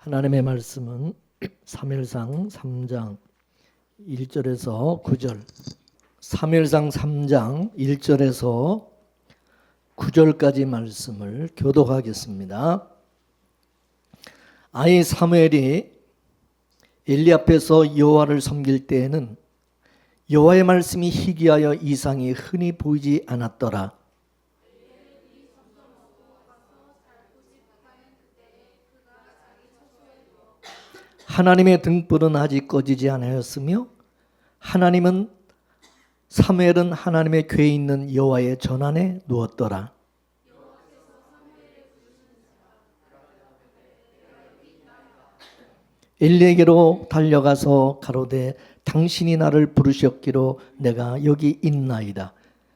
하나님의 말씀은 사무엘상 3장 1절에서 9절, 사무엘상 3장 1절에서 9절까지 말씀을 교독하겠습니다. 아이 사무엘이 엘리 앞에서 여호와를 섬길 때에는 여호와의 말씀이 희귀하여 이상이 흔히 보이지 않았더라. 하나님의 등불은 아직 꺼지지 않았으며 사무엘은 하나님의 궤에 있는 여호와의 전안에 누웠더라. 엘리에게로 달려가서 가로되 당신이 나를 부르셨기로 내가 여기 있나이다.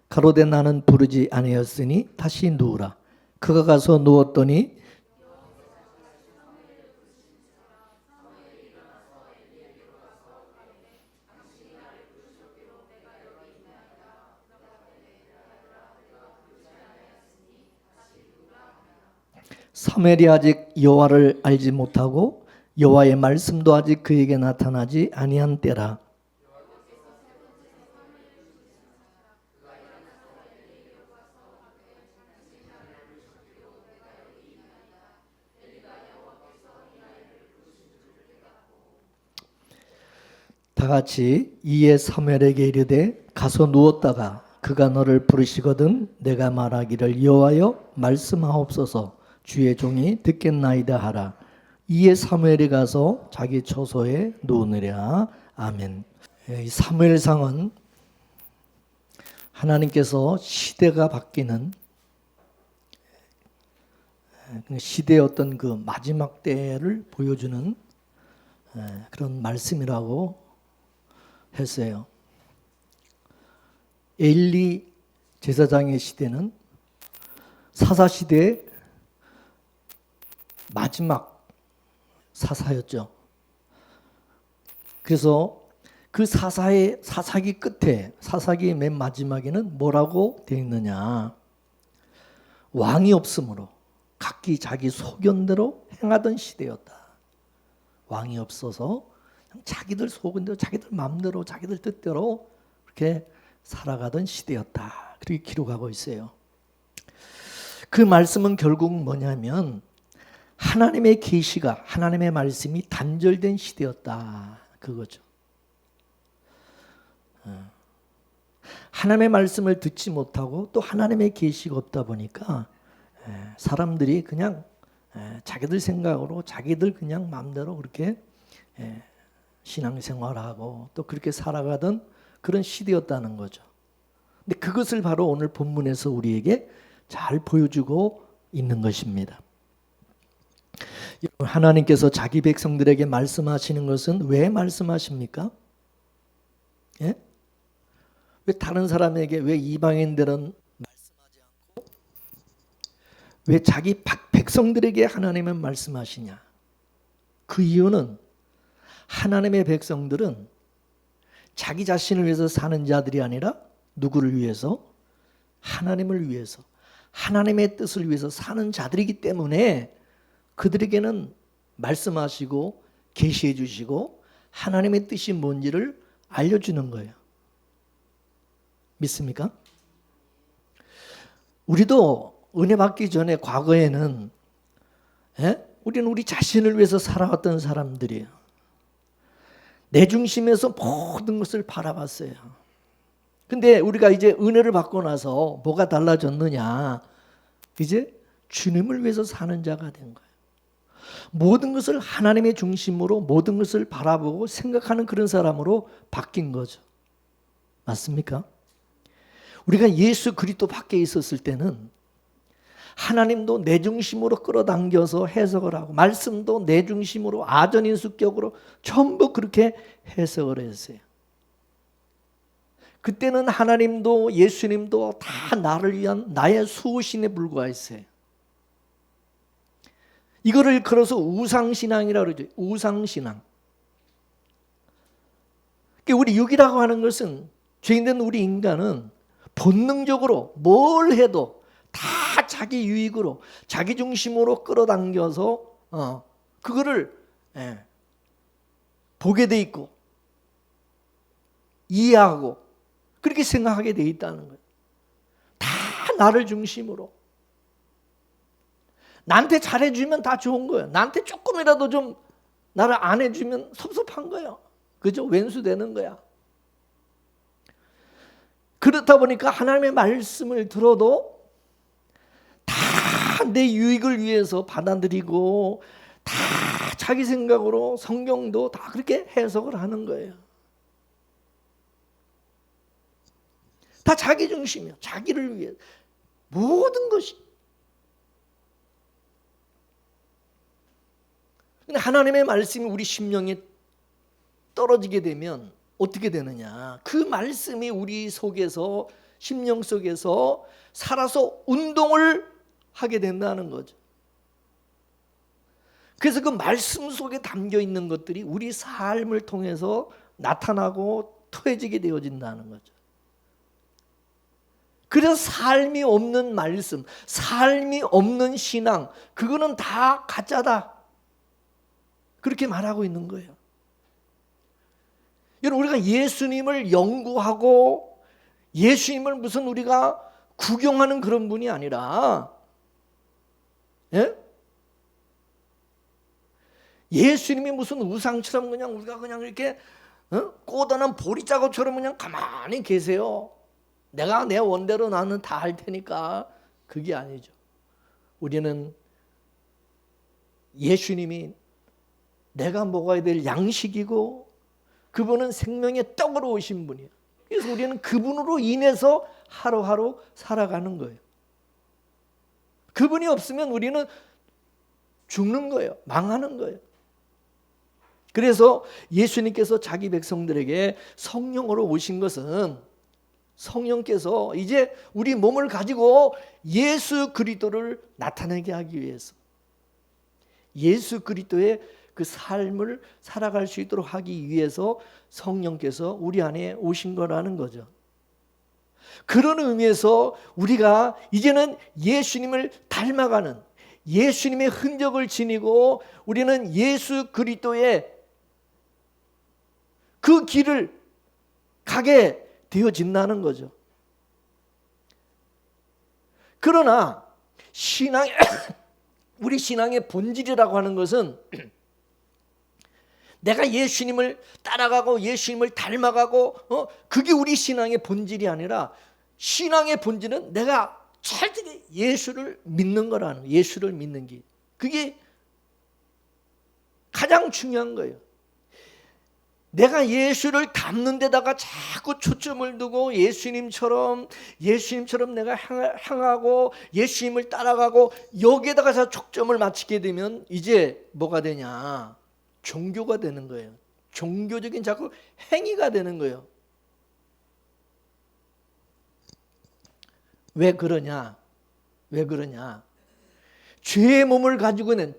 가로되 나는 부르지 아니었으니 다시 누우라. 그가 가서 누웠더니 사무엘이 아직 여호와를 알지 못하고 여호와의 말씀도 아직 그에게 나타나지 아니한 때라. 다 같이 이에 사무엘에게 이르되 가서 누웠다가 그가 너를 부르시거든 내가 말하기를 여호와여 말씀하옵소서 주의 종이 듣겠나이다 하라. 이에 사무엘이 가서 자기 처소에 누우느라. 아멘. 이 사무엘상은 하나님께서 시대가 바뀌는 시대의 어떤 그 마지막 때를 보여주는 그런 말씀이라고 했어요. 엘리 제사장의 시대는 사사시대의 마지막 사사였죠. 그래서 그 사사기 끝에, 사사기 맨 마지막에는 뭐라고 되어 있느냐. 왕이 없으므로 각기 자기 소견대로 행하던 시대였다. 왕이 없어서 자기들 소견대로, 자기들 마음대로, 자기들 뜻대로 그렇게 살아가던 시대였다. 그렇게 기록하고 있어요. 그 말씀은 결국 뭐냐면 하나님의 계시가, 하나님의 말씀이 단절된 시대였다. 그거죠. 하나님의 말씀을 듣지 못하고 또 하나님의 계시가 없다 보니까 사람들이 그냥 자기들 생각으로 자기들 그냥 마음대로 그렇게 신앙생활하고 또 그렇게 살아가던 그런 시대였다는 거죠. 근데 그것을 바로 오늘 본문에서 우리에게 잘 보여주고 있는 것입니다. 하나님께서 자기 백성들에게 말씀하시는 것은 왜 말씀하십니까? 예? 왜 다른 사람에게, 왜 이방인들은 말씀하지 않고 왜 자기 백성들에게 하나님은 말씀하시냐? 그 이유는 하나님의 백성들은 자기 자신을 위해서 사는 자들이 아니라 누구를 위해서? 하나님을 위해서, 하나님의 뜻을 위해서 사는 자들이기 때문에 그들에게는 말씀하시고 계시해 주시고 하나님의 뜻이 뭔지를 알려주는 거예요. 믿습니까? 우리도 은혜 받기 전에 과거에는 우리는 우리 자신을 위해서 살아왔던 사람들이에요. 내 중심에서 모든 것을 바라봤어요. 근데 우리가 이제 은혜를 받고 나서 뭐가 달라졌느냐? 이제 주님을 위해서 사는 자가 된 거예요. 모든 것을 하나님의 중심으로 모든 것을 바라보고 생각하는 그런 사람으로 바뀐 거죠. 맞습니까? 우리가 예수 그리스도 밖에 있었을 때는 하나님도 내 중심으로 끌어당겨서 해석을 하고 말씀도 내 중심으로 아전인수격으로 전부 그렇게 해석을 했어요. 그때는 하나님도 예수님도 다 나를 위한 나의 수호신에 불과했어요. 이거를 걸어서 우상신앙이라고 그러죠. 우상신앙. 우리 육이라고 하는 것은, 죄인된 우리 인간은 본능적으로 뭘 해도 다 자기 유익으로, 자기 중심으로 끌어당겨서 그거를 예. 보게 돼 있고 이해하고 그렇게 생각하게 돼 있다는 거예요. 다 나를 중심으로. 나한테 잘해주면 다 좋은 거예요. 나한테 조금이라도 좀 나를 안 해주면 섭섭한 거예요. 그죠? 왼수 되는 거야. 그렇다 보니까 하나님의 말씀을 들어도 다 내 유익을 위해서 받아들이고 다 자기 생각으로 성경도 다 그렇게 해석을 하는 거예요. 다 자기 중심이야. 자기를 위해 모든 것이. 근데 하나님의 말씀이 우리 심령에 떨어지게 되면 어떻게 되느냐? 그 말씀이 우리 속에서 심령 속에서 살아서 운동을 하게 된다는 거죠. 그래서 그 말씀 속에 담겨 있는 것들이 우리 삶을 통해서 나타나고 토해지게 되어진다는 거죠. 그래서 삶이 없는 말씀, 삶이 없는 신앙, 그거는 다 가짜다. 그렇게 말하고 있는 거예요. 여러분, 우리가 예수님을 연구하고 예수님을 무슨 우리가 구경하는 그런 분이 아니라, 예? 예수님이 무슨 우상처럼 그냥 우리가 그냥 이렇게 꼬다난 보리자루처럼 그냥 가만히 계세요. 내가 내 원대로 나는 다 할 테니까. 그게 아니죠. 우리는 예수님이 내가 먹어야 될 양식이고 그분은 생명의 떡으로 오신 분이에요. 그래서 우리는 그분으로 인해서 하루하루 살아가는 거예요. 그분이 없으면 우리는 죽는 거예요. 망하는 거예요. 그래서 예수님께서 자기 백성들에게 성령으로 오신 것은 성령께서 이제 우리 몸을 가지고 예수 그리스도를 나타내게 하기 위해서, 예수 그리스도의 그 삶을 살아갈 수 있도록 하기 위해서 성령께서 우리 안에 오신 거라는 거죠. 그런 의미에서 우리가 이제는 예수님을 닮아가는, 예수님의 흔적을 지니고 우리는 예수 그리스도의 그 길을 가게 되어진다는 거죠. 그러나 신앙의 우리 신앙의 본질이라고 하는 것은 내가 예수님을 따라가고 예수님을 닮아가고 그게 우리 신앙의 본질이 아니라, 신앙의 본질은 내가 철저히 예수를 믿는 거라는 거예요. 예수를 믿는 게, 그게 가장 중요한 거예요. 내가 예수를 닮는 데다가 자꾸 초점을 두고 예수님처럼 내가 향하고 예수님을 따라가고 여기에다가 초점을 맞추게 되면 이제 뭐가 되냐? 종교가 되는 거예요. 종교적인 자꾸 행위가 되는 거예요. 왜 그러냐? 죄의 몸을 가지고 있는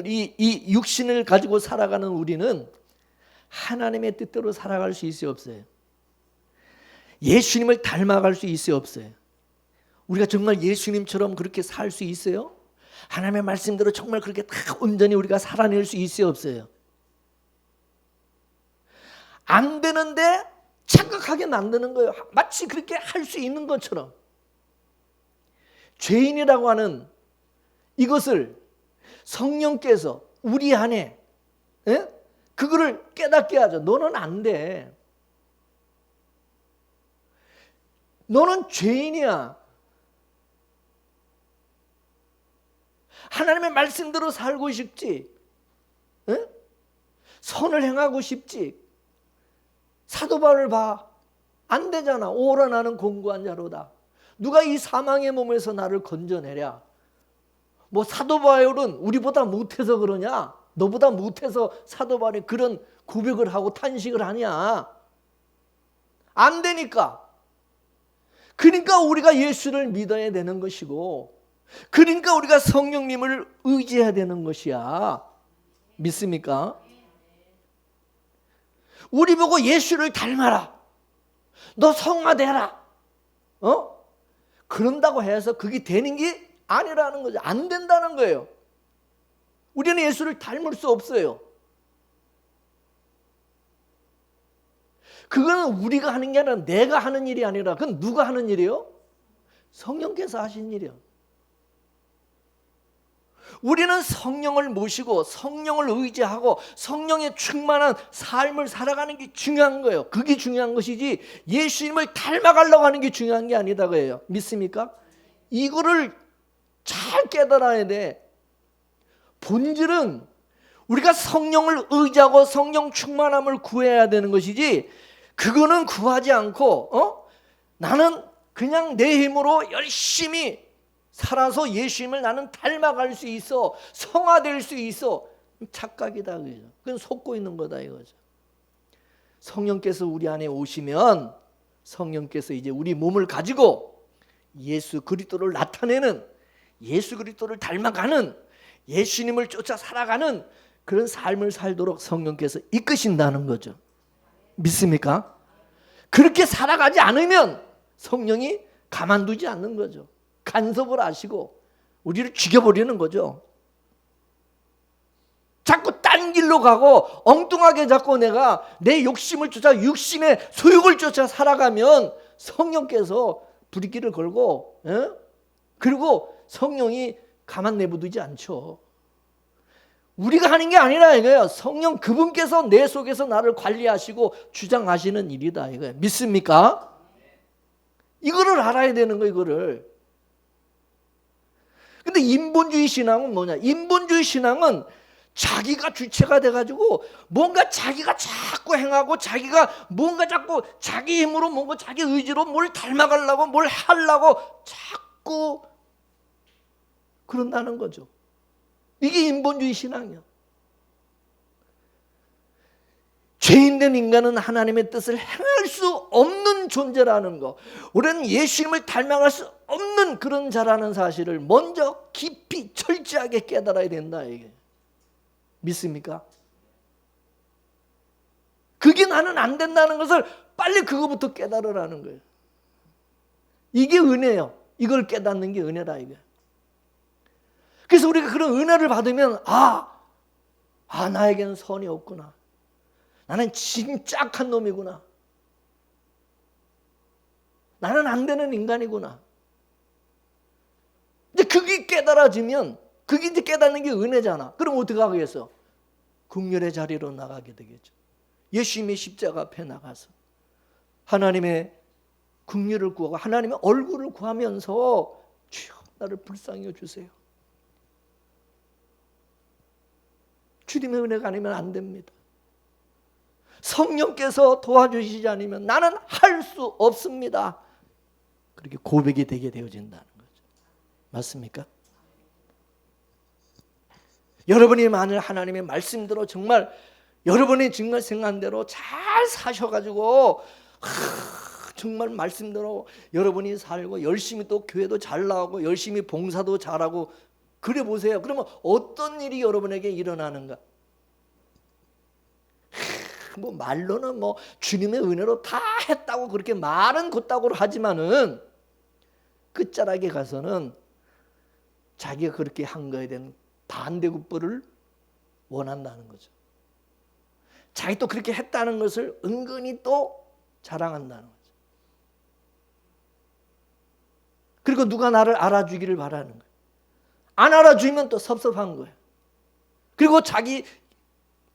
이 육신을 가지고 살아가는 우리는 하나님의 뜻대로 살아갈 수 있어요, 없어요? 예수님을 닮아갈 수 있어요, 없어요? 우리가 정말 예수님처럼 그렇게 살 수 있어요? 하나님의 말씀대로 정말 그렇게 다 온전히 우리가 살아낼 수 있어요, 없어요? 안 되는데 착각하게 만드는 거예요. 마치 그렇게 할 수 있는 것처럼. 죄인이라고 하는 이것을 성령께서 우리 안에 그거를 깨닫게 하죠. 너는 안 돼. 너는 죄인이야. 하나님의 말씀대로 살고 싶지. 선을 행하고 싶지. 사도 바울을 봐. 안 되잖아. 오라 나는 공고한 자로다. 누가 이 사망의 몸에서 나를 건져내랴. 뭐 사도 바울은 우리보다 못해서 그러냐? 너보다 못해서 사도 바울이 그런 고백을 하고 탄식을 하냐? 안 되니까. 그러니까 우리가 예수를 믿어야 되는 것이고, 그러니까 우리가 성령님을 의지해야 되는 것이야. 믿습니까? 우리 보고 예수를 닮아라. 너 성화되라. 그런다고 해서 그게 되는 게 아니라는 거죠. 안 된다는 거예요. 우리는 예수를 닮을 수 없어요. 그거는 우리가 하는 게 아니라 내가 하는 일이 아니라 그건 누가 하는 일이에요? 성령께서 하신 일이에요. 우리는 성령을 모시고 성령을 의지하고 성령에 충만한 삶을 살아가는 게 중요한 거예요. 그게 중요한 것이지 예수님을 닮아가려고 하는 게 중요한 게 아니다 그래요. 믿습니까? 이거를 잘 깨달아야 돼. 본질은 우리가 성령을 의지하고 성령 충만함을 구해야 되는 것이지 그거는 구하지 않고 나는 그냥 내 힘으로 열심히 살아서 예수님을 나는 닮아갈 수 있어, 성화될 수 있어. 착각이다 그죠. 그건 속고 있는 거다 이거죠. 성령께서 우리 안에 오시면 성령께서 이제 우리 몸을 가지고 예수 그리스도를 나타내는, 예수 그리스도를 닮아가는, 예수님을 쫓아 살아가는 그런 삶을 살도록 성령께서 이끄신다는 거죠. 믿습니까? 그렇게 살아가지 않으면 성령이 가만두지 않는 거죠. 간섭을 하시고 우리를 죽여버리는 거죠. 자꾸 딴 길로 가고 엉뚱하게 자꾸 내가 내 욕심을 쫓아 육신의 소욕을 쫓아 살아가면 성령께서 불길을 걸고 그리고 성령이 가만 내버두지 않죠. 우리가 하는 게 아니라 이거예요. 성령 그분께서 내 속에서 나를 관리하시고 주장하시는 일이다 이거예요. 믿습니까? 이거를 알아야 되는 거예요. 이거를. 근데 인본주의 신앙은 뭐냐? 인본주의 신앙은 자기가 주체가 돼가지고 뭔가 자기가 자꾸 행하고 자기가 뭔가 자꾸 자기 힘으로 뭔가 자기 의지로 뭘 닮아가려고 뭘 하려고 자꾸 그런다는 거죠. 이게 인본주의 신앙이야. 죄인된 인간은 하나님의 뜻을 행할 수 없는 존재라는 거, 우리는 예수님을 닮아갈 수 없는 그런 자라는 사실을 먼저 깊이 철저하게 깨달아야 된다 이게. 믿습니까? 그게 나는 안 된다는 것을 빨리 그거부터 깨달으라는 거예요. 이게 은혜예요. 이걸 깨닫는 게 은혜다 이게. 그래서 우리가 그런 은혜를 받으면 나에게는 선이 없구나. 나는 진짜 악한 놈이구나. 나는 안 되는 인간이구나. 이제 그게 깨달아지면 그게 이제 깨닫는 게 은혜잖아. 그럼 어떻게 하겠어? 긍휼의 자리로 나가게 되겠죠. 예수님의 십자가 앞에 나가서 하나님의 긍휼을 구하고 하나님의 얼굴을 구하면서 주여 나를 불쌍히 여주세요. 주님의 은혜가 아니면 안 됩니다. 성령께서 도와주시지 않으면 나는 할 수 없습니다. 그렇게 고백이 되게 되어진다는 거죠. 맞습니까? 여러분이 만일 하나님의 말씀대로 정말 여러분이 정말 생각한 대로 잘 사셔가지고 정말 말씀대로 여러분이 살고 열심히 또 교회도 잘 나오고 열심히 봉사도 잘하고 그래 보세요. 그러면 어떤 일이 여러분에게 일어나는가? 뭐 말로는 뭐 주님의 은혜로 다 했다고 그렇게 말은 곧다고 하지만은 끝자락에 가서는 자기가 그렇게 한 거에 대한 반대급부를 원한다는 거죠. 자기 또 그렇게 했다는 것을 은근히 또 자랑한다는 거죠. 그리고 누가 나를 알아주기를 바라는 거예요. 안 알아주면 또 섭섭한 거예요. 그리고 자기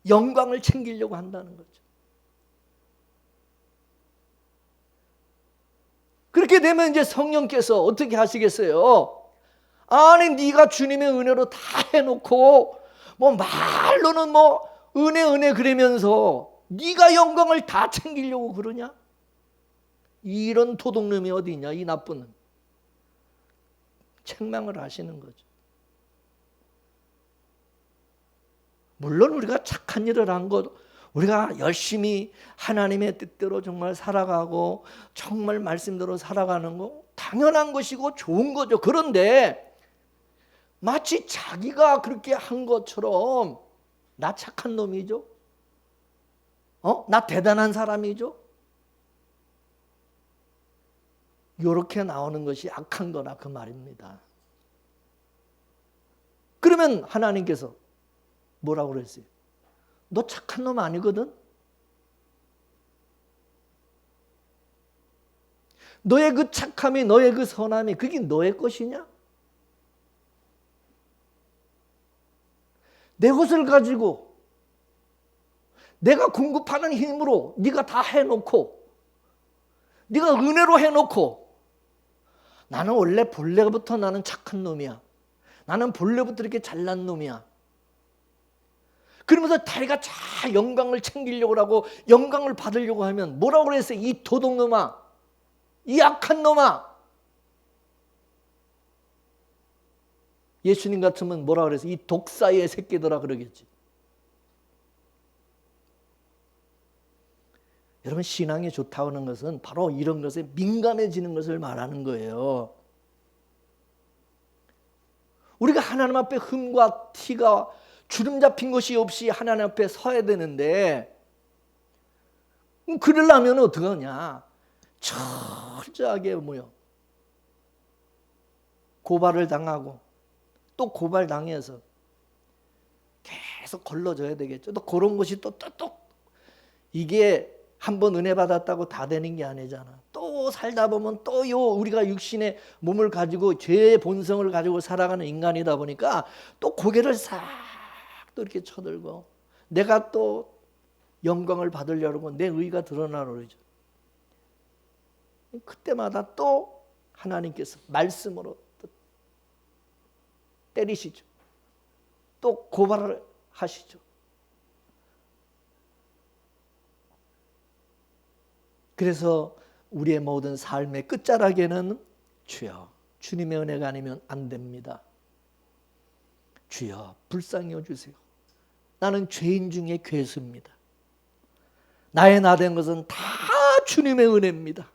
영광을 챙기려고 한다는 거죠. 그렇게 되면 이제 성령께서 어떻게 하시겠어요? 아니 네가 주님의 은혜로 다 해놓고 뭐 말로는 뭐 은혜 그러면서 네가 영광을 다 챙기려고 그러냐? 이런 도둑놈이 어디 있냐? 이 나쁜 책망을 하시는 거죠. 물론 우리가 착한 일을 한 것, 우리가 열심히 하나님의 뜻대로 정말 살아가고 정말 말씀대로 살아가는 거 당연한 것이고 좋은 거죠. 그런데 마치 자기가 그렇게 한 것처럼 나 착한 놈이죠? 나 대단한 사람이죠? 이렇게 나오는 것이 악한 거나 그 말입니다. 그러면 하나님께서 뭐라고 그랬어요? 너 착한 놈 아니거든? 너의 그 착함이, 너의 그 선함이 그게 너의 것이냐? 내 것을 가지고 내가 공급하는 힘으로 네가 다 해놓고 네가 은혜로 해놓고 나는 원래 본래부터 나는 착한 놈이야. 나는 본래부터 이렇게 잘난 놈이야. 그러면서 자기가 자 영광을 챙기려고 하고 영광을 받으려고 하면 뭐라고 그랬어요? 이 도둑놈아, 이 악한 놈아. 예수님 같으면 뭐라고 그랬어요? 이 독사의 새끼들아 그러겠지. 여러분, 신앙이 좋다고 하는 것은 바로 이런 것에 민감해지는 것을 말하는 거예요. 우리가 하나님 앞에 흠과 티가 주름 잡힌 것이 없이 하나님 앞에 서야 되는데 그러려면 어떻게 하냐? 철저하게 고발을 당하고 또 고발당해서 계속 걸러져야 되겠죠. 또 그런 것이 또 이게 한번 은혜 받았다고 다 되는 게 아니잖아. 또 살다 보면 또요 우리가 육신의 몸을 가지고 죄의 본성을 가지고 살아가는 인간이다 보니까 또 고개를 싹 또 이렇게 쳐들고 내가 또 영광을 받으려고 내 의가 드러나려 그러죠. 그때마다 또 하나님께서 말씀으로 또 때리시죠. 또 고발을 하시죠. 그래서 우리의 모든 삶의 끝자락에는 주여, 주님의 은혜가 아니면 안 됩니다. 주여, 불쌍히 여주세요. 나는 죄인 중에 괴수입니다. 나의 나된 것은 다 주님의 은혜입니다.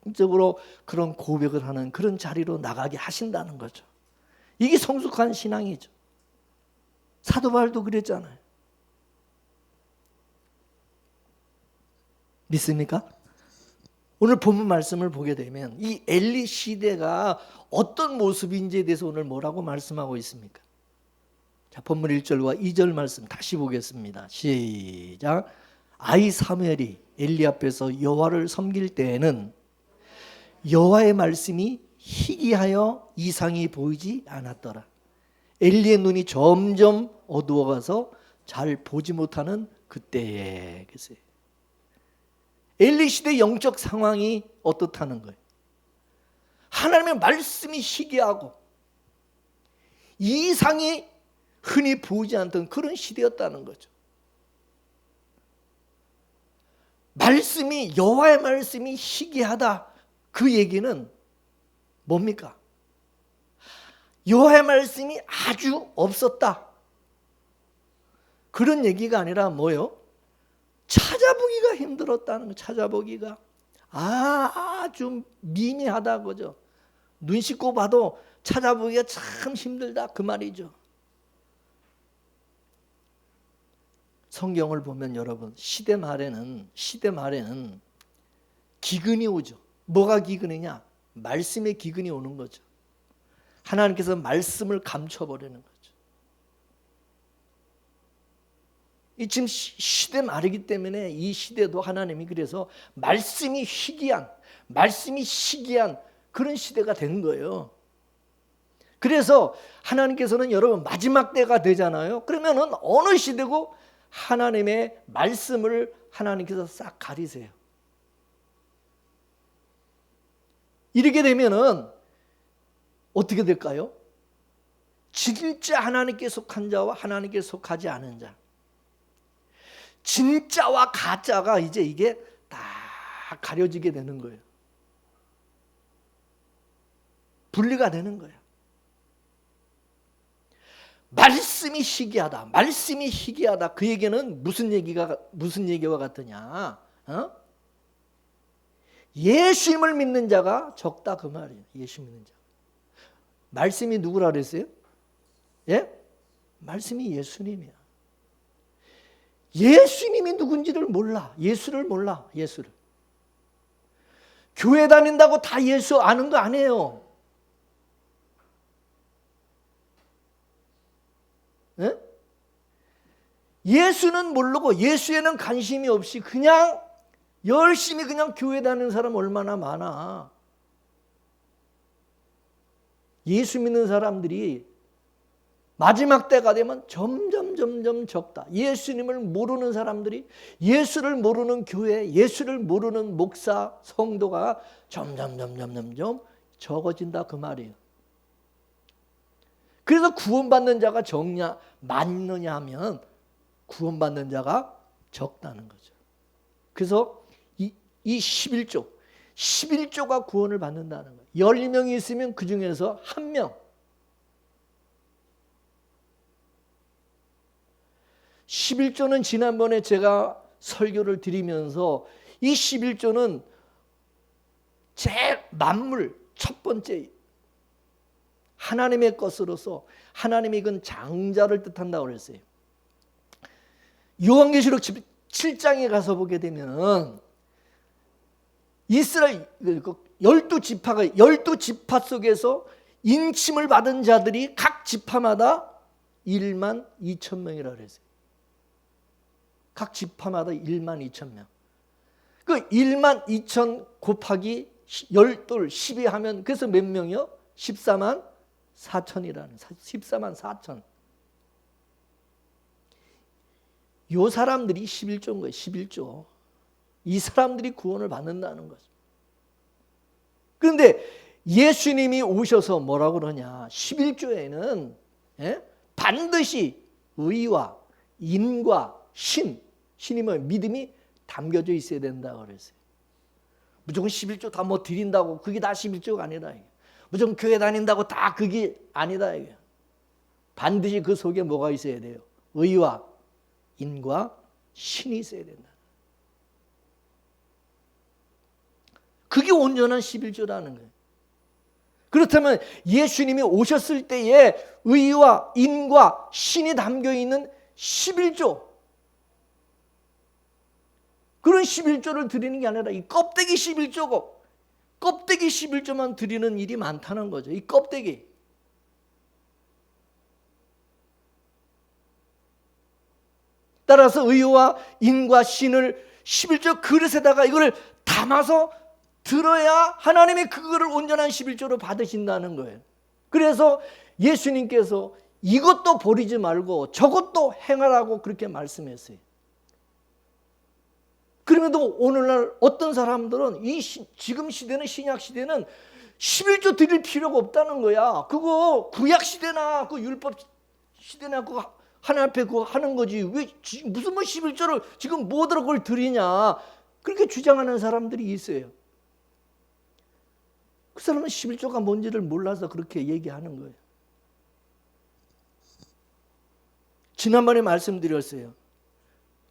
진정으로 그런 고백을 하는 그런 자리로 나가게 하신다는 거죠. 이게 성숙한 신앙이죠. 사도 바울도 그랬잖아요. 믿습니까? 오늘 본문 말씀을 보게 되면 이 엘리 시대가 어떤 모습인지에 대해서 오늘 뭐라고 말씀하고 있습니까? 자, 본문 1절과 2절 말씀 다시 보겠습니다. 시작. 아이 사무엘이 엘리 앞에서 여호와를 섬길 때에는 여호와의 말씀이 희귀하여 이상이 보이지 않았더라. 엘리의 눈이 점점 어두워가서 잘 보지 못하는 그때에 계세요. 엘리 시대 영적 상황이 어떻다는 거예요? 하나님의 말씀이 희귀하고 이상이 흔히 보이지 않던 그런 시대였다는 거죠. 여호와의 말씀이 희귀하다. 그 얘기는 뭡니까? 여호와의 말씀이 아주 없었다. 그런 얘기가 아니라 뭐요? 찾아보기가 힘들었다는 거. 찾아보기가 아주 미미하다 그죠. 눈 씻고 봐도 찾아보기가 참 힘들다 그 말이죠. 성경을 보면 여러분 시대 말에는 기근이 오죠. 뭐가 기근이냐? 말씀의 기근이 오는 거죠. 하나님께서 말씀을 감춰버리는 거죠. 이 지금 시대 말이기 때문에 이 시대도 하나님이 그래서 말씀이 희귀한 그런 시대가 된 거예요. 그래서 하나님께서는 여러분 마지막 때가 되잖아요. 그러면은 어느 시대고 하나님의 말씀을 하나님께서 싹 가리세요. 이렇게 되면은 어떻게 될까요? 진짜 하나님께 속한 자와 하나님께 속하지 않은 자, 진짜와 가짜가 이제 이게 다 가려지게 되는 거예요. 분리가 되는 거예요. 말씀이 희귀하다. 그 얘기는 무슨 얘기와 같으냐? 예수님을 믿는 자가 적다 그 말이에요. 예수 믿는 자. 말씀이 누구라 그랬어요? 예? 말씀이 예수님이야. 예수님이 누군지를 몰라. 예수를 몰라. 예수를. 교회 다닌다고 다 예수 아는 거 아니에요. 예수는 모르고 예수에는 관심이 없이 그냥 열심히 그냥 교회 다니는 사람 얼마나 많아. 예수 믿는 사람들이 마지막 때가 되면 점점 적다. 예수님을 모르는 사람들이, 예수를 모르는 교회, 예수를 모르는 목사, 성도가 점점 적어진다 그 말이에요. 그래서 구원받는 자가 적냐 많느냐 하면 구원받는 자가 적다는 거죠. 그래서 이 11조가 구원을 받는다는 거예요. 10명이 있으면 그 중에서 1명. 11조는 지난번에 제가 설교를 드리면서 이 11조는 제 만물 첫 번째 하나님의 것으로서 하나님이 이건 장자를 뜻한다고 그랬어요. 요한계시록 7장에 가서 보게 되면 이스라엘 12지파 속에서 인침을 받은 자들이 각 지파마다 1만 2천 명이라고 그랬어요. 각 지파마다 1만 2천 명. 그 1만 2천 곱하기 12, 12 하면 그래서 몇 명이요? 14만 4천이라는 14만 4천. 요 사람들이 11조인 거예요. 11조. 이 사람들이 구원을 받는다는 거죠. 그런데 예수님이 오셔서 뭐라고 그러냐? 11조에는 반드시 의와 인과 신이 뭐 믿음이 담겨져 있어야 된다고 그랬어요. 무조건 11조 다 뭐 드린다고 그게 다 11조가 아니다. 무조건 교회 다닌다고 다 그게 아니다. 반드시 그 속에 뭐가 있어야 돼요? 의와 인과 신이 있어야 된다. 그게 온전한 11조라는 거예요. 그렇다면 예수님이 오셨을 때에 의와 인과 신이 담겨있는 11조, 그런 11조를 드리는 게 아니라 이 껍데기 11조고, 껍데기 11조만 드리는 일이 많다는 거죠. 이 껍데기. 따라서 의와 인과 신을 11조 그릇에다가 이걸 담아서 들어야 하나님이 그거를 온전한 11조로 받으신다는 거예요. 그래서 예수님께서 이것도 버리지 말고 저것도 행하라고 그렇게 말씀했어요. 그럼에도 오늘날 어떤 사람들은 지금 시대는 신약 시대는 11조 드릴 필요가 없다는 거야. 그거 구약 시대나 그 율법 시대나 그거 하나님 앞에 그거 하는 거지. 왜 무슨 뭐 11조를 지금 뭐더러 그걸 드리냐. 그렇게 주장하는 사람들이 있어요. 그 사람은 11조가 뭔지를 몰라서 그렇게 얘기하는 거예요. 지난번에 말씀드렸어요.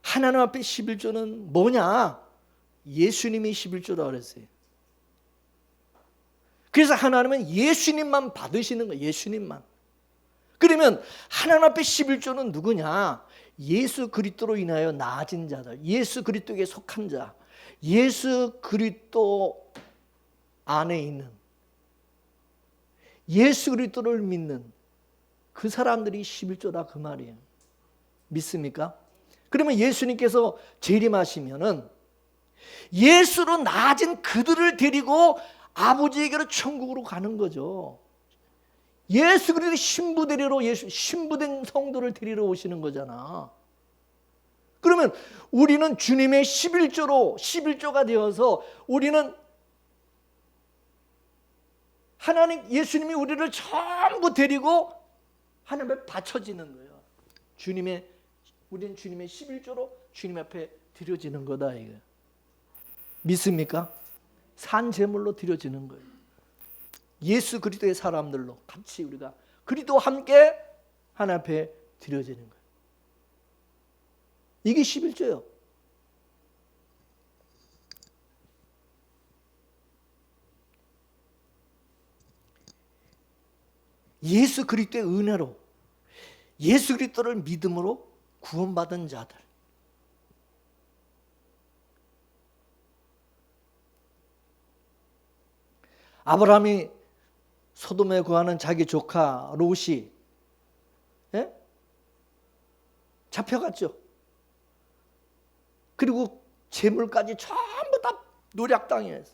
하나님 앞에 11조는 뭐냐? 예수님이 11조라고 그랬어요. 그래서 하나님은 예수님만 받으시는 거예요. 예수님만. 그러면 하나님 앞에 11조는 누구냐? 예수 그리스도로 인하여 나아진 자들, 예수 그리스도에게 속한 자, 예수 그리스도 안에 있는, 예수 그리스도를 믿는 그 사람들이 11조다 그 말이에요. 믿습니까? 그러면 예수님께서 재림하시면은 예수로 나아진 그들을 데리고 아버지에게로 천국으로 가는 거죠. 예수 그리스도 신부데리러 신부된 성도를 데리러 오시는 거잖아. 그러면 우리는 주님의 11조가 되어서 우리는 하나님 예수님이 우리를 전부 데리고 하나님 앞에 바쳐지는 거예요. 우리는 주님의 11조로 주님 앞에 드려지는 거다 이거. 믿습니까? 산 제물로 드려지는 거예요. 예수 그리스도의 사람들로 같이 우리가 그리스도와 함께 하나님 앞에 드려지는 거예요. 이게 11조예요. 예수 그리스도의 은혜로, 예수 그리스도를 믿음으로 구원받은 자들. 아브라함이 소돔에 거하는 자기 조카 롯이 잡혀갔죠. 그리고 재물까지 전부 다 노략당했어.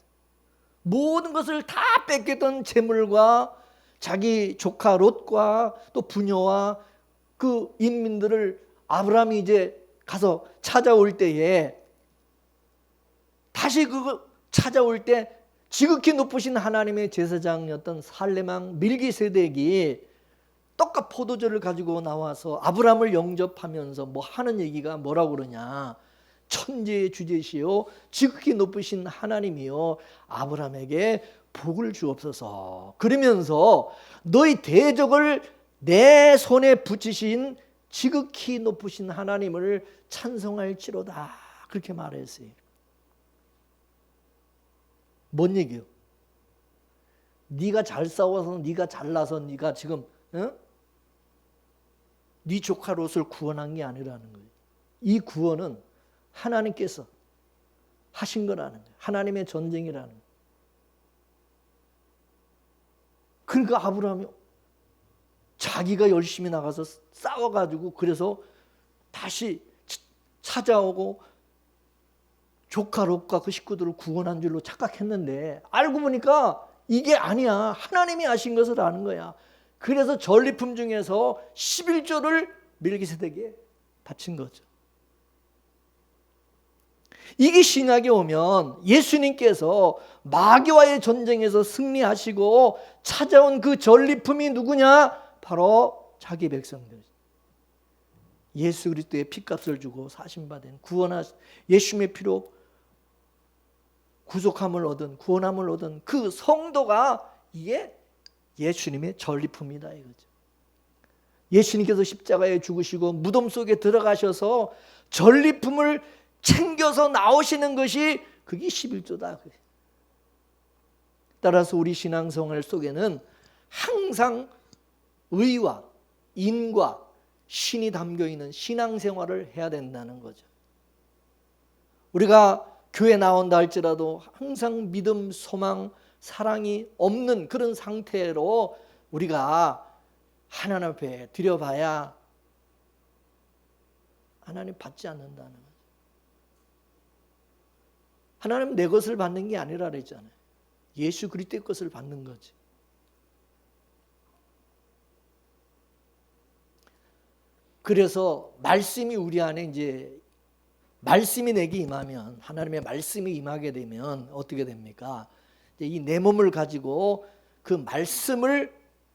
모든 것을 다 뺏겼던 재물과 자기 조카 롯과 또 부녀와 그 인민들을 아브라함이 이제 가서 찾아올 때에, 다시 그거 찾아올 때 지극히 높으신 하나님의 제사장이었던 살레망 밀기세덱이 떡과 포도주를 가지고 나와서 아브라함을 영접하면서 뭐 하는 얘기가 뭐라고 그러냐. 천지의 주제시요 지극히 높으신 하나님이요 아브라함에게 복을 주옵소서. 그러면서 너희 대적을 내 손에 붙이신 지극히 높으신 하나님을 찬송할지로다. 그렇게 말했어요. 뭔 얘기예요? 네가 잘 싸워서, 네가 잘나서, 네가 지금 네 조카 롯을 구원한 게 아니라는 거예요. 이 구원은 하나님께서 하신 거라는 거예요. 하나님의 전쟁이라는 거예요. 그러니까 아브라함이 자기가 열심히 나가서 싸워가지고 그래서 다시 찾아오고 조카 롯과 그 식구들을 구원한 줄로 착각했는데, 알고 보니까 이게 아니야. 하나님이 하신 것을 아는 거야. 그래서 전리품 중에서 11조를 멜기세덱에 바친 거죠. 이게 신약에 오면 예수님께서 마귀와의 전쟁에서 승리하시고 찾아온 그 전리품이 누구냐? 바로 자기 백성들. 예수 그리스도의 피값을 주고 사신받은 구원하신 예수님의 피로 구속함을 얻은, 구원함을 얻은 그 성도가 이게 예수님의 전리품이다 이거죠. 예수님께서 십자가에 죽으시고 무덤 속에 들어가셔서 전리품을 챙겨서 나오시는 것이 그게 11조다. 따라서 우리 신앙생활 속에는 항상 의와 인과 신이 담겨있는 신앙생활을 해야 된다는 거죠. 우리가 교회 나온다 할지라도 항상 믿음, 소망, 사랑이 없는 그런 상태로 우리가 하나님 앞에 드려봐야 하나님 받지 않는다는 거죠. 하나님 내 것을 받는 게 아니라 그랬잖아요. 예수 그리스도의 것을 받는 거지. 그래서 말씀이 우리 안에 이제 말씀이 내게 임하면, 하나님의 말씀이 임하게 되면 어떻게 됩니까? 이 내 몸을 가지고 그 말씀을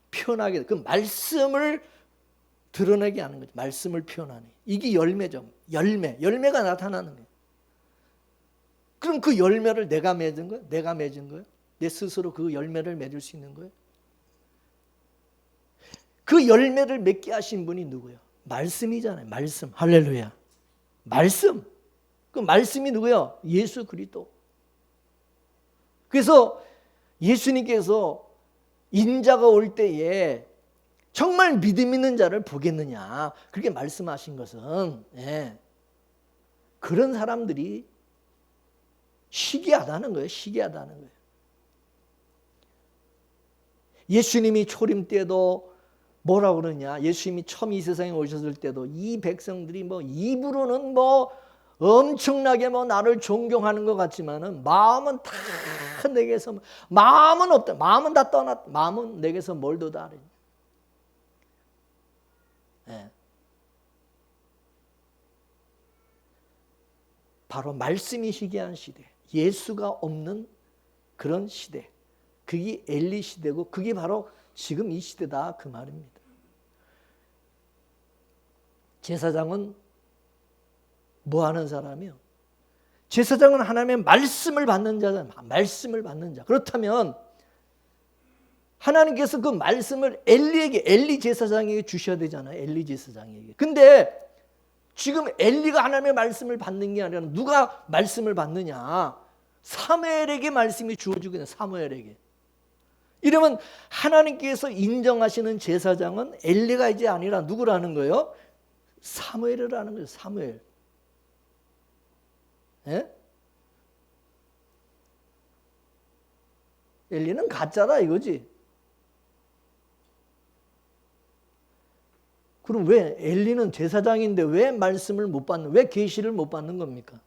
표현하게 돼. 그 말씀을 드러내게 하는 거죠. 말씀을 표현하는. 이게 열매죠. 열매가 나타나는 거예요. 그럼 그 열매를 내가 맺은 거예요? 내가 맺은 거예요? 내 스스로 그 열매를 맺을 수 있는 거예요? 그 열매를 맺게 하신 분이 누구예요? 말씀이잖아요. 말씀. 할렐루야. 말씀. 그 말씀이 누구예요? 예수 그리스도. 그래서 예수님께서 인자가 올 때에 정말 믿음 있는 자를 보겠느냐, 그렇게 말씀하신 것은 그런 사람들이 시기하다는 거예요. 시기하다는 거예요. 예수님이 초림 때도 뭐라고 그러냐, 예수님이 처음 이 세상에 오셨을 때도 이 백성들이 뭐 입으로는 뭐 엄청나게 뭐 나를 존경하는 것 같지만은 마음은 다 내게서, 마음은 없다. 마음은 다 떠났다. 마음은 내게서 멀도다. 바로 말씀이 희귀한 시대, 예수가 없는 그런 시대, 그게 엘리 시대고 그게 바로 지금 이 시대다 그 말입니다. 제사장은 뭐 하는 사람이요? 제사장은 하나님의 말씀을 받는 자잖아요. 말씀을 받는 자. 그렇다면 하나님께서 그 말씀을 엘리에게, 엘리 제사장에게 주셔야 되잖아요. 엘리 제사장에게. 근데 지금 엘리가 하나님의 말씀을 받는 게 아니라 누가 말씀을 받느냐? 사무엘에게 말씀이 주어지고 있는 사무엘에게. 이러면 하나님께서 인정하시는 제사장은 엘리가 이제 아니라 누구라는 거예요? 사무엘이라는 거예요. 사무엘. 예? 엘리는 가짜다 이거지. 그럼 왜 엘리는 제사장인데 왜 말씀을 못 받는, 왜 계시를 못 받는 겁니까?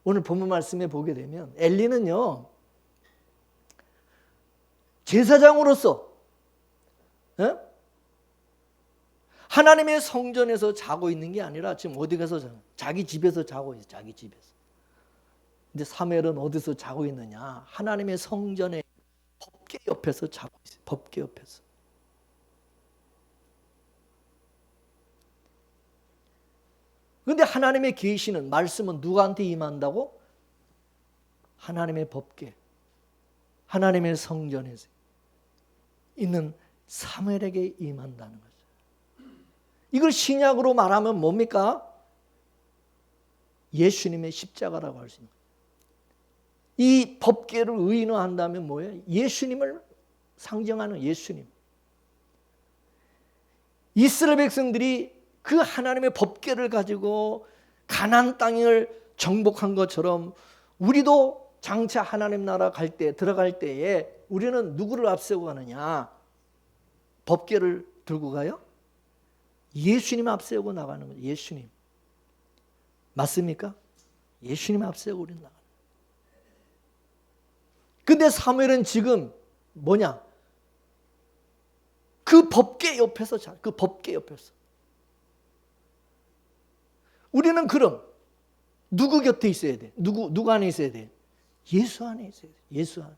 오늘 본문 말씀에 보게 되면 엘리는요, 제사장으로서 하나님의 성전에서 자고 있는 게 아니라 지금 어디 가서 자기 집에서 자고 있어요. 자기 집에서. 근데 사무엘은 어디서 자고 있느냐? 하나님의 성전의 법궤 옆에서 자고 있어요. 법궤 옆에서. 그런데 하나님의 계시는 말씀은 누구한테 임한다고? 하나님의 법궤, 하나님의 성전에서 있는 사무엘에게 임한다는 거죠. 이걸 신약으로 말하면 뭡니까? 예수님의 십자가라고 할 수 있는 거예요. 이 법궤를 의인화한다면 뭐예요? 예수님을 상징하는 예수님. 이스라엘 백성들이 그 하나님의 법궤를 가지고 가나안 땅을 정복한 것처럼 우리도 장차 하나님 나라 갈 때, 들어갈 때에 우리는 누구를 앞세우고 가느냐? 법궤를 들고 가요? 예수님 앞세우고 나가는 거죠. 예수님. 맞습니까? 예수님 앞세우고 우리는 나가는 거예요. 근데 사무엘은 지금 뭐냐? 그 법궤 옆에서 그 법궤 옆에서. 우리는 그럼 누구 곁에 있어야 돼? 누구 안에 있어야 돼? 예수 안에 있어야 돼. 예수 안에.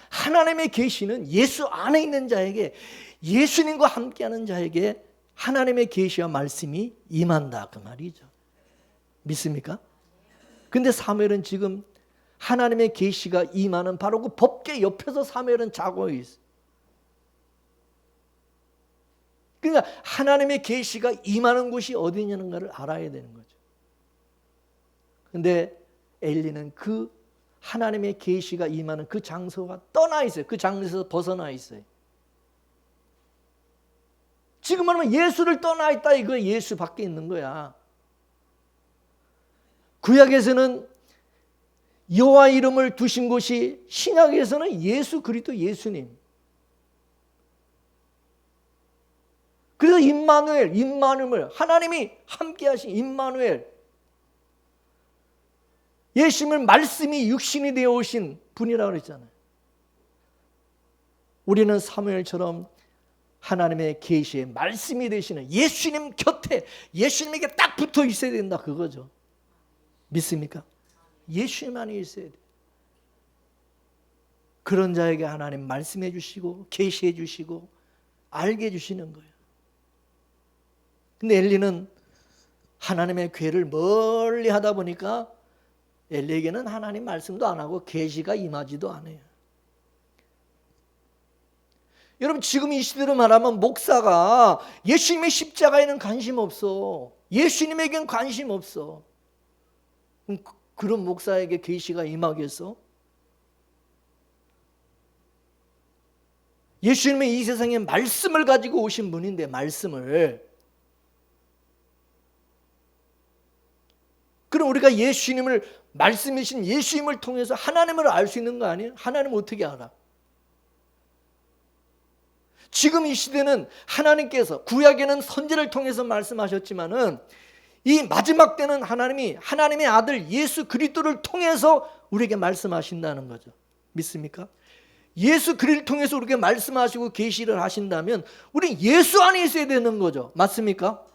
하나님의 계시는 예수 안에 있는 자에게, 예수님과 함께하는 자에게 하나님의 계시와 말씀이 임한다 그 말이죠. 믿습니까? 근데 사무엘은 지금 하나님의 계시가 임하는 바로 그 법궤 옆에서 사무엘은 자고 있어. 그러니까 하나님의 계시가 임하는 곳이 어디냐는가를 알아야 되는 거죠. 근데 엘리는 그 하나님의 계시가 임하는 그 장소가 떠나 있어요. 그 장소에서 벗어나 있어요. 지금 말하면 예수를 떠나 있다 이거 예수 밖에 있는 거야. 구약에서는 여호와 이름을 두신 곳이, 신약에서는 예수 그리스도 예수님. 그래서 임마누엘, 하나님이 함께 하신 임마누엘, 예수님을 말씀이 육신이 되어 오신 분이라고 그랬잖아요. 우리는 사무엘처럼 하나님의 계시의 말씀이 되시는 예수님 곁에, 예수님에게 딱 붙어 있어야 된다 그거죠. 믿습니까? 예수님 안에 있어야 돼. 그런 자에게 하나님 말씀해 주시고 계시해 주시고 알게 해 주시는 거예요. 근데 엘리는 하나님의 궤를 멀리 하다 보니까 엘리에게는 하나님 말씀도 안 하고 계시가 임하지도 않아요. 여러분 지금 이 시대로 말하면 목사가 예수님의 십자가에는 관심 없어. 예수님에겐 관심 없어. 그런 목사에게 계시가 임하겠어? 예수님의 이 세상에 말씀을 가지고 오신 분인데 말씀을. 그럼 우리가 예수님을, 말씀이신 예수님을 통해서 하나님을 알 수 있는 거 아니에요? 하나님을 어떻게 알아? 지금 이 시대는 하나님께서 구약에는 선지를 통해서 말씀하셨지만은 이 마지막 때는 하나님이 하나님의 아들 예수 그리스도를 통해서 우리에게 말씀하신다는 거죠. 믿습니까? 예수 그리스도를 통해서 우리에게 말씀하시고 계시를 하신다면 우리 예수 안에 있어야 되는 거죠. 맞습니까?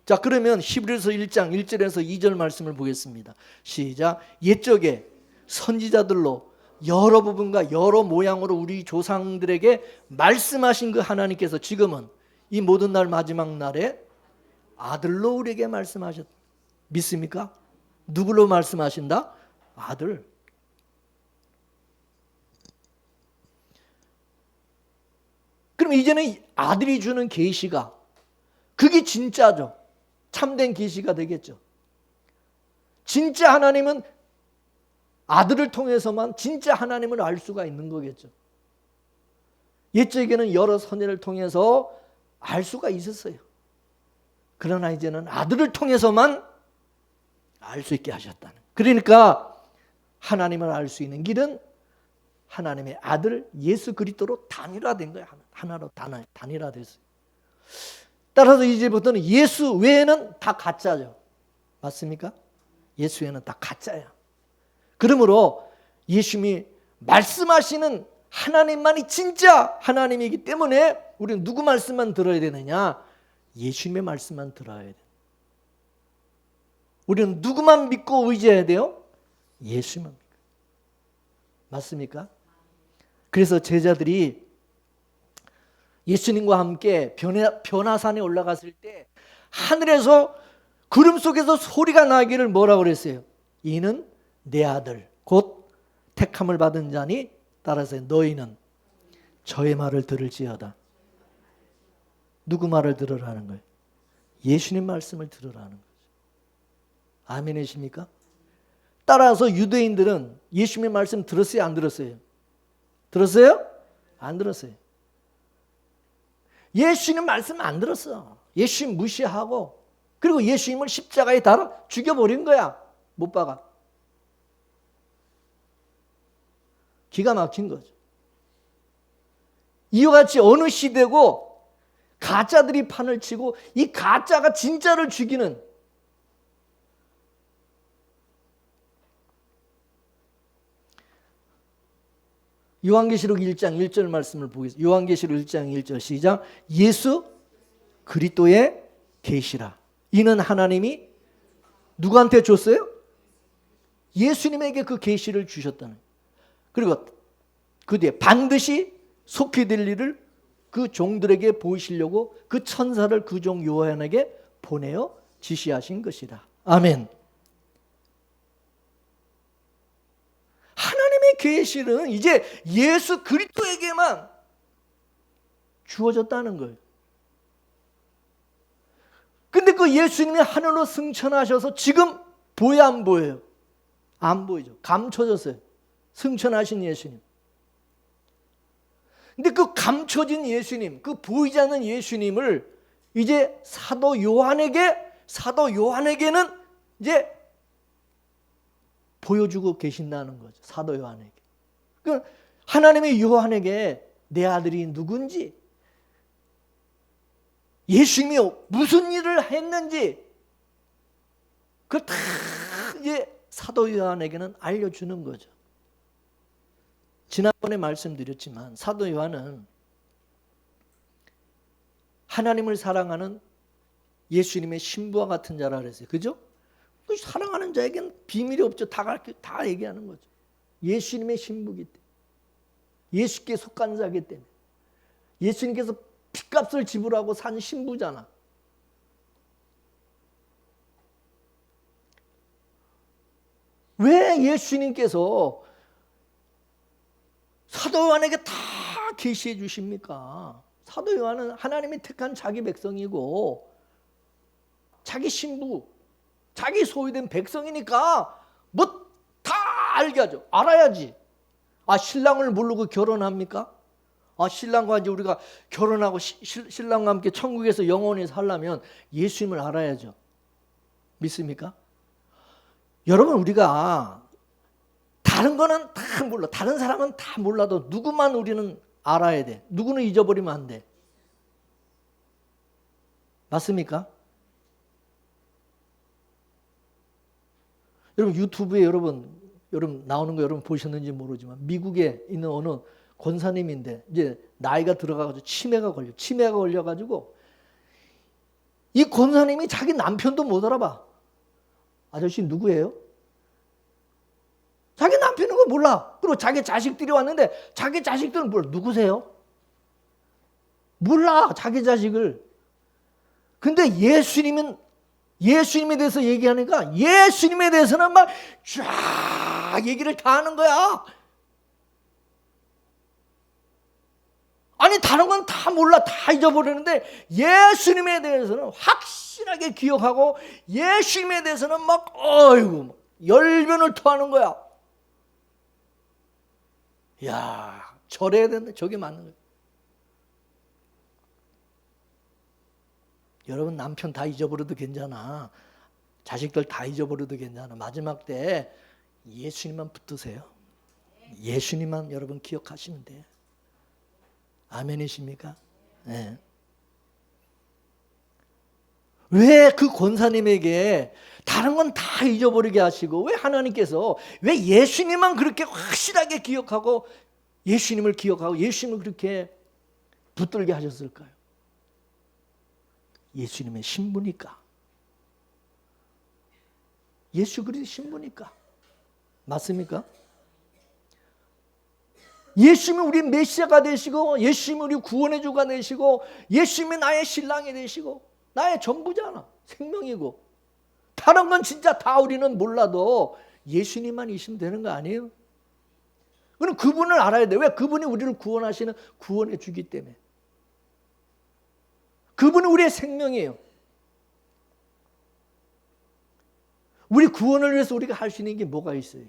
자, 그러면 히브리서 1장 1절에서 2절 말씀을 보겠습니다. 시작. 옛적에 선지자들로 여러 부분과 여러 모양으로 우리 조상들에게 말씀하신 그 하나님께서 지금은 이 모든 날 마지막 날에 아들로 우리에게 말씀하셨다. 믿습니까? 누구로 말씀하신다? 아들. 그럼 이제는 아들이 주는 계시가 그게 진짜죠. 참된 계시가 되겠죠. 진짜 하나님은 아들을 통해서만 진짜 하나님을 알 수가 있는 거겠죠. 옛적에는 여러 선지를 통해서 알 수가 있었어요. 그러나 이제는 아들을 통해서만 알 수 있게 하셨다는. 그러니까 하나님을 알 수 있는 길은 하나님의 아들 예수 그리스도로 단일화된 거예요. 하나로 단일화됐어요. 따라서 이제부터는 예수 외에는 다 가짜죠. 맞습니까? 예수 외에는 다 가짜야. 그러므로 예수님이 말씀하시는 하나님만이 진짜 하나님이기 때문에 우리는 누구 말씀만 들어야 되느냐? 예수님의 말씀만 들어야 돼. 우리는 누구만 믿고 의지해야 돼요? 예수만 믿고. 맞습니까? 그래서 제자들이 예수님과 함께 변화산에 올라갔을 때 하늘에서 구름 속에서 소리가 나기를 뭐라고 그랬어요? 이는 내 아들 곧 택함을 받은 자니 따라서 너희는 저의 말을 들을지어다. 누구 말을 들으라는 거예요? 예수님 말씀을 들으라는 거죠. 아멘이십니까? 따라서 유대인들은 예수님의 말씀 들었어요? 안 들었어요? 들었어요? 안 들었어요. 예수님 말씀 안 들었어. 예수님 무시하고 그리고 예수님을 십자가에 달아 죽여버린 거야. 못 박아. 기가 막힌 거죠. 이와 같이 어느 시대고 가짜들이 판을 치고 이 가짜가 진짜를 죽이는 요한계시록 1장 1절 말씀을 보겠습니다. 요한계시록 1장 1절 시작. 예수 그리스도의 계시라. 이는 하나님이 누구한테 줬어요? 예수님에게 그 계시를 주셨다는. 그리고 그 뒤에 반드시 속히 될 일을 그 종들에게 보이시려고 그 천사를 그 종 요한에게 보내어 지시하신 것이다. 아멘. 하나님의 계시는 이제 예수 그리스도에게만 주어졌다는 거예요. 근데 그 예수님이 하늘로 승천하셔서 지금 보여 안 보여요? 안 보이죠. 감춰졌어요. 승천하신 예수님. 근데 그 감춰진 예수님, 그 보이지 않는 예수님을 이제 사도 요한에게는 이제 보여주고 계신다는 거죠. 사도 요한에게. 그러니까 하나님의 요한에게 내 아들이 누군지, 예수님이 무슨 일을 했는지, 그걸 다 이제 사도 요한에게는 알려주는 거죠. 지난번에 말씀드렸지만 사도 요한은 하나님을 사랑하는 예수님의 신부와 같은 자라 그랬어요. 그죠? 사랑하는 자에게는 비밀이 없죠. 다 얘기하는 거죠. 예수님의 신부기 때문에. 예수께 속한 자기 때문에. 예수님께서 핏값을 지불하고 산 신부잖아. 왜 예수님께서 사도 요한에게 다 계시해 주십니까? 사도 요한은 하나님이 택한 자기 백성이고 자기 신부, 자기 소유된 백성이니까 뭐 다 알게 하죠. 알아야지. 아, 신랑을 모르고 결혼합니까? 아, 신랑과 이제 우리가 결혼하고 신랑과 함께 천국에서 영원히 살려면 예수님을 알아야죠. 믿습니까? 여러분, 우리가 다른 거는 다 몰라. 다른 사람은 다 몰라도 누구만 우리는 알아야 돼. 누구는 잊어버리면 안 돼. 맞습니까? 여러분 유튜브에 여러분 나오는 거 여러분 보셨는지 모르지만 미국에 있는 어느 권사님인데 이제 나이가 들어가가지고 치매가 걸려가지고 이 권사님이 자기 남편도 못 알아봐. 아저씨 누구예요? 자기 남편은 거 몰라. 그리고 자기 자식들이 왔는데 자기 자식들은 몰라. 누구세요? 몰라 자기 자식을. 근데 예수님에 대해서 얘기하니까 예수님에 대해서는 막 쫙 얘기를 다 하는 거야. 아니 다른 건 다 몰라. 다 잊어버리는데 예수님에 대해서는 확실하게 기억하고 예수님에 대해서는 막 어이구 열변을 토하는 거야. 야, 절해야 되는데 저게 맞는 거야. 여러분 남편 다 잊어버려도 괜찮아. 자식들 다 잊어버려도 괜찮아. 마지막 때 예수님만 붙드세요. 예수님만 여러분 기억하시면 돼요. 아멘이십니까? 네. 왜 그 권사님에게 다른 건 다 잊어버리게 하시고 왜 하나님께서 왜 예수님만 그렇게 확실하게 기억하고 예수님을 기억하고 예수님을 그렇게 붙들게 하셨을까요? 예수님의 신부니까. 예수 그리스도의 신부니까. 맞습니까? 예수님이 우리 메시아가 되시고 예수님이 우리 구원의 주가 되시고 예수님이 나의 신랑이 되시고 나의 전부잖아. 생명이고. 다른 건 진짜 다 우리는 몰라도 예수님만 있으면 되는 거 아니에요? 그럼 그분을 알아야 돼. 왜? 그분이 우리를 구원하시는 구원의 주기 때문에. 그분이 우리의 생명이에요. 우리 구원을 위해서 우리가 할 수 있는 게 뭐가 있어요?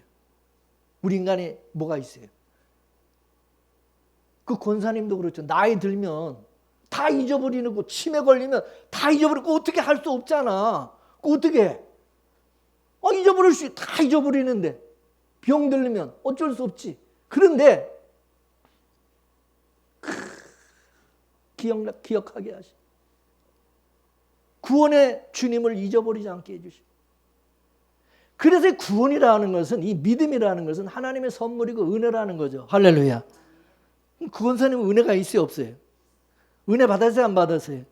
우리 인간에 뭐가 있어요? 그 권사님도 그렇죠. 나이 들면 다 잊어버리는 거, 치매 걸리면 다 잊어버리고 어떻게 할 수 없잖아. 어떻게 해? 잊어버릴 수, 다 잊어버리는데 병 들리면 어쩔 수 없지. 그런데 기억하게 하시. 구원의 주님을 잊어버리지 않게 해주시. 그래서 구원이라는 것은, 이 믿음이라는 것은 하나님의 선물이고 은혜라는 거죠. 할렐루야. 그 권사님은 은혜가 있어요, 없어요? 은혜 받았어요, 안 받았어요?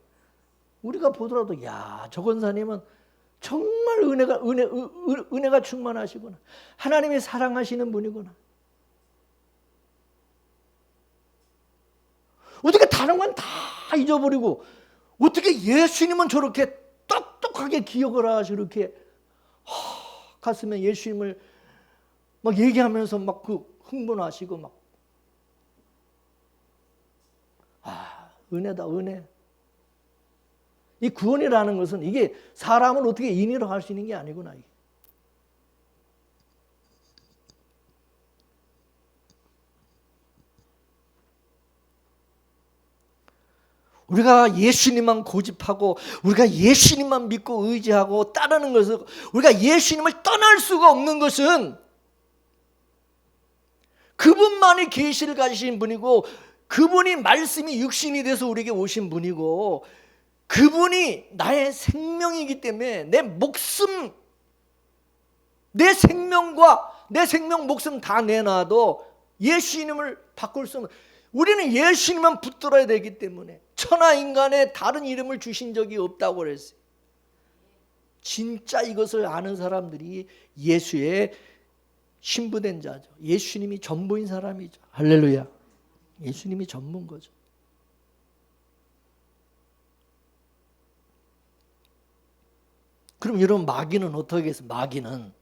우리가 보더라도 야, 저 권사님은 정말 은혜가 충만하시구나. 하나님이 사랑하시는 분이구나. 어떻게 다른 건 다 잊어버리고 어떻게 예수님은 저렇게 똑똑하게 기억을 하시고 이렇게 가슴에 예수님을 막 얘기하면서 막 그 흥분하시고 막 은혜다, 은혜. 이 구원이라는 것은 이게 사람을 어떻게 인위로 할 수 있는 게 아니구나. 이게. 우리가 예수님만 고집하고 우리가 예수님만 믿고 의지하고 따르는 것은 우리가 예수님을 떠날 수가 없는 것은 그분만이 계시를 가지신 분이고 그분이 말씀이 육신이 돼서 우리에게 오신 분이고 그분이 나의 생명이기 때문에 내 목숨, 내 생명과 내 생명 목숨 다 내놔도 예수님을 바꿀 수 없는, 우리는 예수님만 붙들어야 되기 때문에 천하 인간에 다른 이름을 주신 적이 없다고 그랬어요. 진짜 이것을 아는 사람들이 예수의 신부된 자죠. 예수님이 전부인 사람이죠. 할렐루야. 예수님이 전부인 거죠. 그럼 여러분 마귀는 어떻게 해서 마귀는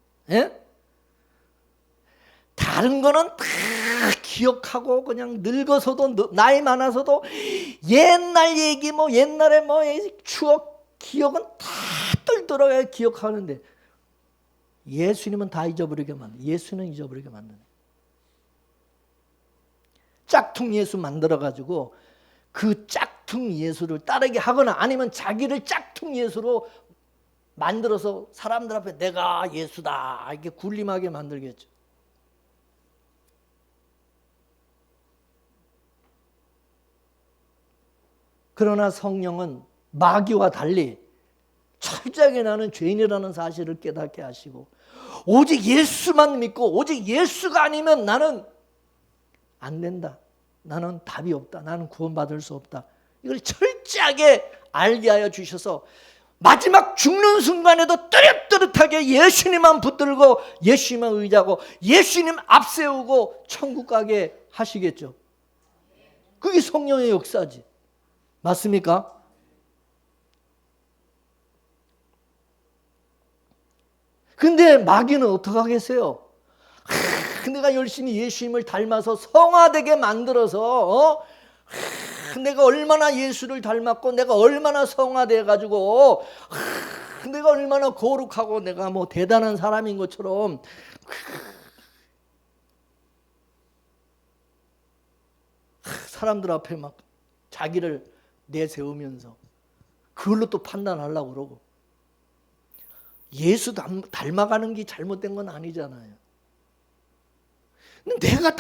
다른 거는 다 기억하고 그냥 늙어서도 나이 많아서도 옛날 얘기 뭐 옛날에 뭐 추억 기억은 다 똘똘하게 기억하는데 예수님은 다 잊어버리게 만드는, 예수는 잊어버리게 만드는. 짝퉁 예수 만들어가지고 그 짝퉁 예수를 따르게 하거나 아니면 자기를 짝퉁 예수로 만들어서 사람들 앞에 내가 예수다 이렇게 군림하게 만들겠죠. 그러나 성령은 마귀와 달리 철저하게 나는 죄인이라는 사실을 깨닫게 하시고 오직 예수만 믿고 오직 예수가 아니면 나는 안 된다. 나는 답이 없다. 나는 구원받을 수 없다. 이걸 철저하게 알게 하여 주셔서 마지막 죽는 순간에도 또렷또렷하게 예수님만 붙들고 예수님만 의지하고 예수님 앞세우고 천국 가게 하시겠죠. 그게 성령의 역사지. 맞습니까? 근데 마귀는 어떻게 하겠어요? 내가 열심히 예수님을 닮아서 성화되게 만들어서 내가 얼마나 예수를 닮았고 내가 얼마나 성화돼 가지고 내가 얼마나 거룩하고 내가 뭐 대단한 사람인 것처럼 사람들 앞에 막 자기를 내세우면서 그걸로 또 판단하려고 그러고 예수 닮아가는 게 잘못된 건 아니잖아요. 내가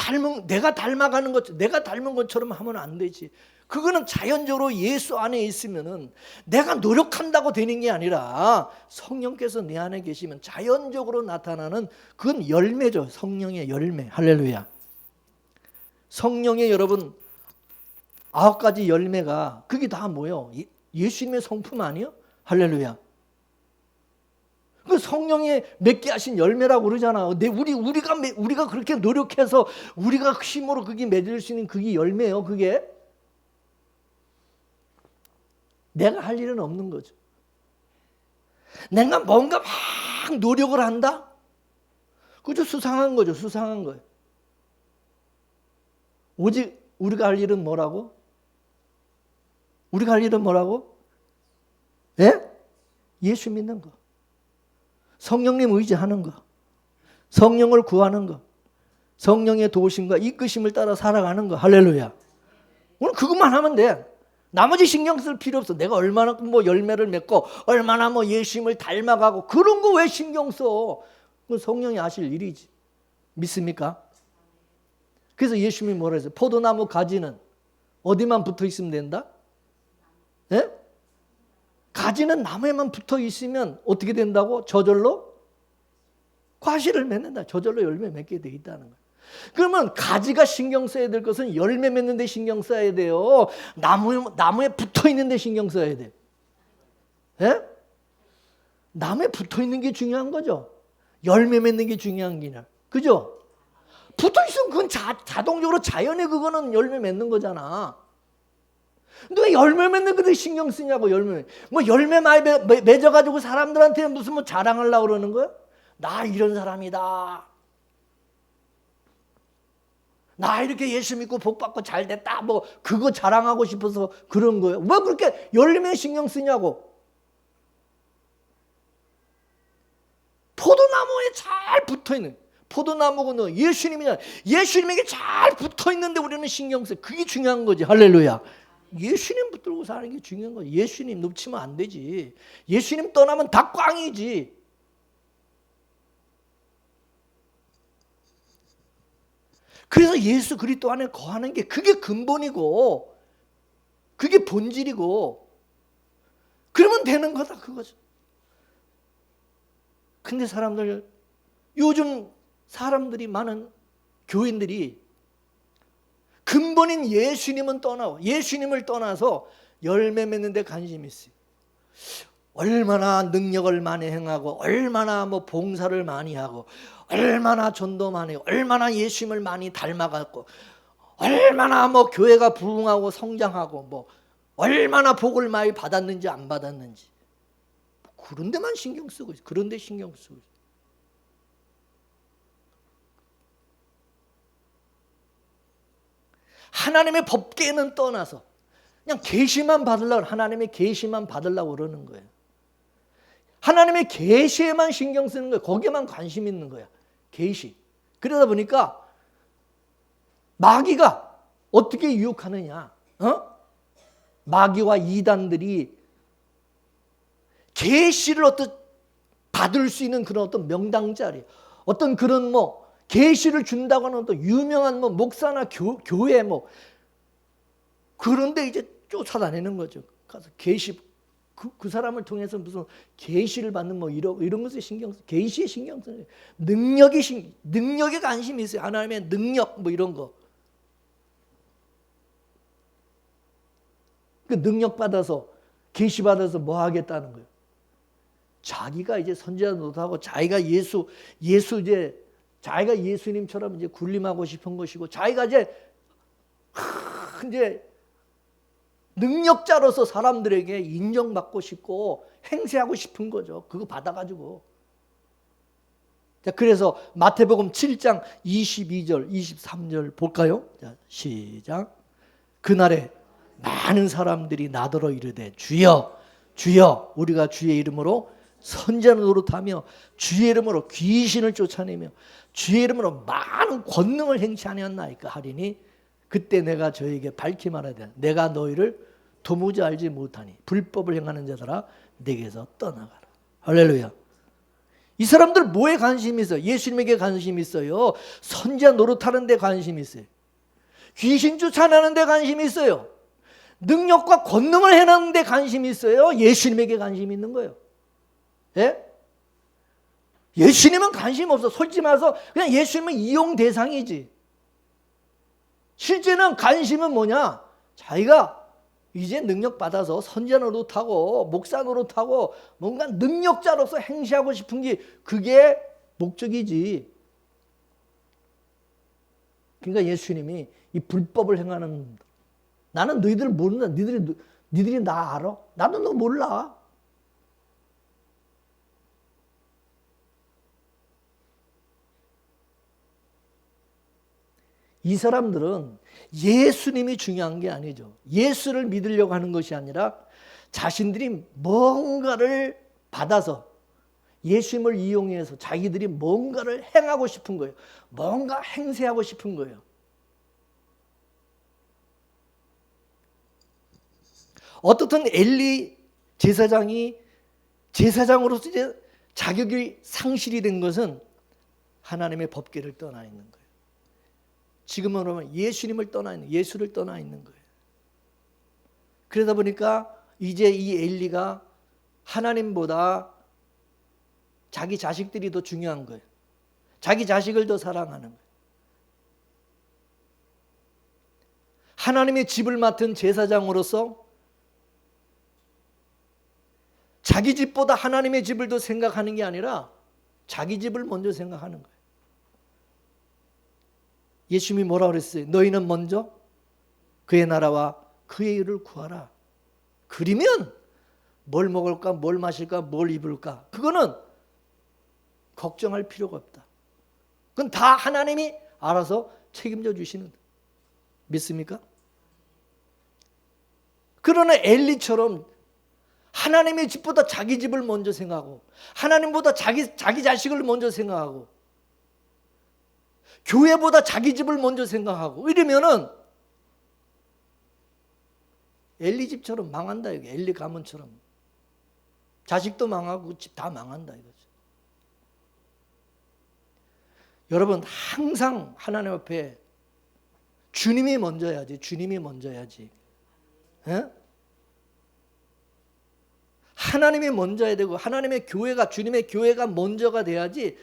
닮아가는 것, 내가 닮은 것처럼 하면 안 되지. 그거는 자연적으로 예수 안에 있으면은 내가 노력한다고 되는 게 아니라 성령께서 내 안에 계시면 자연적으로 나타나는 그건 열매죠. 성령의 열매. 할렐루야. 성령의 여러분 9가지 열매가 그게 다 뭐예요? 예수님의 성품 아니에요? 할렐루야. 그 성령이 맺게 하신 열매라고 그러잖아. 우리가 그렇게 노력해서 우리가 힘으로 그게 맺을 수 있는 그게 열매예요. 그게 내가 할 일은 없는 거죠. 내가 뭔가 막 노력을 한다? 그죠? 수상한 거죠. 수상한 거예요. 오직 우리가 할 일은 뭐라고? 우리가 할 일은 뭐라고? 예? 예수 믿는 거. 성령님 의지하는 거. 성령을 구하는 거. 성령의 도우심과 이끄심을 따라 살아가는 거. 할렐루야. 오늘 그것만 하면 돼. 나머지 신경 쓸 필요 없어. 내가 얼마나 뭐 열매를 맺고 얼마나 뭐 예수님을 닮아가고 그런 거 왜 신경 써? 그건 성령이 하실 일이지. 믿습니까? 그래서 예수님이 뭐라 했어요? 포도나무 가지는 어디만 붙어 있으면 된다? 예? 가지는 나무에만 붙어 있으면 어떻게 된다고? 저절로 과실을 맺는다. 저절로 열매 맺게 돼 있다는 거예요. 그러면 가지가 신경 써야 될 것은 열매 맺는 데 신경 써야 돼요. 나무에 붙어 있는 데 신경 써야 돼요. 예? 나무에 붙어 있는 게 중요한 거죠. 열매 맺는 게 중요한 게 아니라. 그죠? 붙어 있으면 그건 자동적으로 자연의 그거는 열매 맺는 거잖아. 근데 왜 열매 맺는 것들 신경 쓰냐고. 열매 많이 맺어가지고 사람들한테 무슨 뭐 자랑하려고 그러는 거야? 나 이런 사람이다. 나 이렇게 예수 믿고 복 받고 잘 됐다. 뭐 그거 자랑하고 싶어서 그런 거예요. 왜 그렇게 열매 신경 쓰냐고. 포도나무에 잘 붙어있는, 포도나무는 예수님이잖아. 예수님에게 잘 붙어있는데 우리는 신경 써. 그게 중요한 거지. 할렐루야. 예수님 붙들고 사는 게 중요한 거지. 예수님 놓치면 안 되지. 예수님 떠나면 다 꽝이지. 그래서 예수 그리스도 안에 거하는 게 그게 근본이고 그게 본질이고 그러면 되는 거다 그거죠. 근데 요즘 사람들이 많은 교인들이 근본인 예수님은 떠나고 예수님을 떠나서 열매 맺는 데 관심이 있어요. 얼마나 능력을 많이 행하고 얼마나 뭐 봉사를 많이 하고 얼마나 전도 많이 하고 얼마나 예수님을 많이 닮아갔고 얼마나 뭐 교회가 부흥하고 성장하고 뭐 얼마나 복을 많이 받았는지 안 받았는지 그런 데만 신경 쓰고 있어요. 그런 데 신경 쓰고 있어요. 하나님의 법계는 떠나서 그냥 계시만 받으려고 하나님의 계시만 받으려고 그러는 거예요. 하나님의 계시에만 신경 쓰는 거예요. 거기에만 관심 있는 거야. 계시. 그러다 보니까 마귀가 어떻게 유혹하느냐? 마귀와 이단들이 계시를 받을 수 있는 그런 어떤 명당자리, 어떤 그런 뭐 계시를 준다고 하는 어떤 유명한 뭐 목사나 교회 뭐 그런데 이제 쫓아다니는 거죠. 가서 계시 그 사람을 통해서 무슨 계시를 받는 뭐 이런 것에 신경 써. 계시에 신경 써요. 능력에 관심이 있어요. 하나님의 능력 뭐 이런 거. 그 능력 받아서 계시 받아서 뭐 하겠다는 거예요. 자기가 이제 선지자 노릇하고 자기가 자기가 예수님처럼 이제 군림하고 싶은 것이고 자기가 이제 능력자로서 사람들에게 인정받고 싶고 행세하고 싶은 거죠. 그거 받아가지고. 자, 그래서 마태복음 7장 22절, 23절 볼까요? 자, 시작. 그날에 많은 사람들이 나더러 이르되 주여, 주여, 우리가 주의 이름으로 선지자 노릇하며 주의 이름으로 귀신을 쫓아내며 주의 이름으로 많은 권능을 행치 아니었나이까 하리니 그때 내가 저에게 밝히 말하되 내가 너희를 도무지 알지 못하니 불법을 행하는 자들아 내게서 떠나가라. 할렐루야. 이 사람들 뭐에 관심이 있어요? 예수님에게 관심이 있어요. 선지자 노릇하는 데 관심이 있어요. 귀신 쫓아내는 데 관심이 있어요. 능력과 권능을 해내는 데 관심이 있어요. 예수님에게 관심이 있는 거예요. 예? 예수님은 관심 없어. 솔직히 말해서 그냥 예수님은 이용 대상이지. 실제는 관심은 뭐냐? 자기가 이제 능력 받아서 선지자 노릇하고 목사 노릇하고 뭔가 능력자로서 행시하고 싶은 게 그게 목적이지. 그러니까 예수님이 이 불법을 행하는, 나는 너희들 모른다. 너희들이 나 알아? 나도 너 몰라. 이 사람들은 예수님이 중요한 게 아니죠. 예수를 믿으려고 하는 것이 아니라 자신들이 뭔가를 받아서 예수님을 이용해서 자기들이 뭔가를 행하고 싶은 거예요. 뭔가 행세하고 싶은 거예요. 어떻든 엘리 제사장이 제사장으로서 이제 자격이 상실이 된 것은 하나님의 법궤를 떠나 있는 거예요. 지금은 그러면 예수님을 떠나 있는, 예수를 떠나 있는 거예요. 그러다 보니까 이제 이 엘리가 하나님보다 자기 자식들이 더 중요한 거예요. 자기 자식을 더 사랑하는 거예요. 하나님의 집을 맡은 제사장으로서 자기 집보다 하나님의 집을 더 생각하는 게 아니라 자기 집을 먼저 생각하는 거예요. 예수님이 뭐라 그랬어요? 너희는 먼저 그의 나라와 그의 의를 구하라. 그러면 뭘 먹을까, 뭘 마실까, 뭘 입을까, 그거는 걱정할 필요가 없다. 그건 다 하나님이 알아서 책임져 주시는, 믿습니까? 그러나 엘리처럼 하나님의 집보다 자기 집을 먼저 생각하고 하나님보다 자기 자식을 먼저 생각하고 교회보다 자기 집을 먼저 생각하고 이러면은 엘리 집처럼 망한다. 이거 엘리 가문처럼 자식도 망하고 집 다 망한다 이거죠. 여러분 항상 하나님 앞에 주님이 먼저야지. 주님이 먼저야지. 에? 하나님이 먼저야 되고 하나님의 교회가, 주님의 교회가 먼저가 돼야지.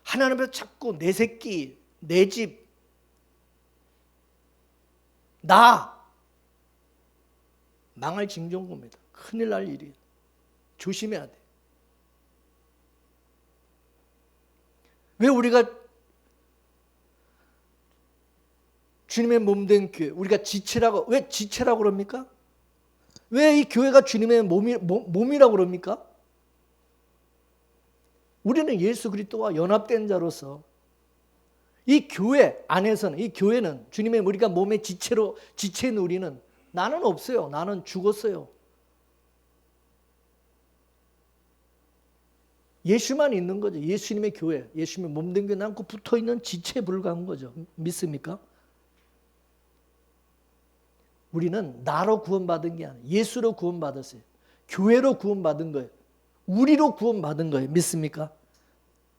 하나님 앞에 자꾸 내 새끼, 내 집, 나 망할 징종고입니다. 큰일 날 일이에요. 조심해야 돼. 왜 우리가 주님의 몸된 교회, 우리가 지체라고, 왜 지체라고 그럽니까? 왜 이 교회가 주님의 몸이라고 그럽니까? 우리는 예수 그리스도와 연합된 자로서 이 교회 안에서는, 이 교회는 주님의, 우리가 몸의 지체인 우리는, 나는 없어요. 나는 죽었어요. 예수만 있는 거죠. 예수님의 교회, 예수님의 몸된 교회, 난 그 붙어있는 지체에 불과한 거죠. 믿습니까? 우리는 나로 구원받은 게 아니에요. 예수로 구원받았어요. 교회로 구원받은 거예요. 우리로 구원받은 거예요. 믿습니까?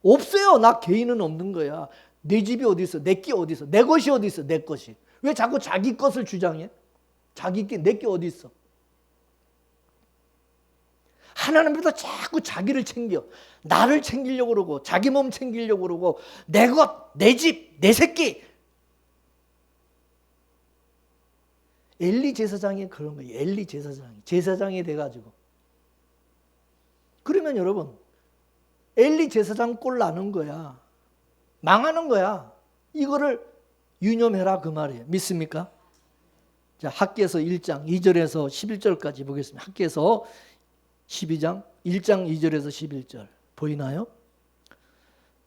없어요. 나 개인은 없는 거야. 내 집이 어디 있어? 내 게 어디 있어? 내 것이 어디 있어? 내 것이. 왜 자꾸 자기 것을 주장해? 자기 게, 내 게 어디 있어? 하나님보다 자꾸 자기를 챙겨. 나를 챙기려고 그러고 자기 몸 챙기려고 그러고 내 것, 내 집, 내 새끼. 엘리 제사장이 그런 거예요. 엘리 제사장이 돼가지고. 그러면 여러분 엘리 제사장 꼴 나는 거야. 망하는 거야. 이거를 유념해라 그 말이에요. 믿습니까? 자, 학개서 1장 2절에서 11절까지 보겠습니다. 학개서 12장 1장 2절에서 11절 보이나요?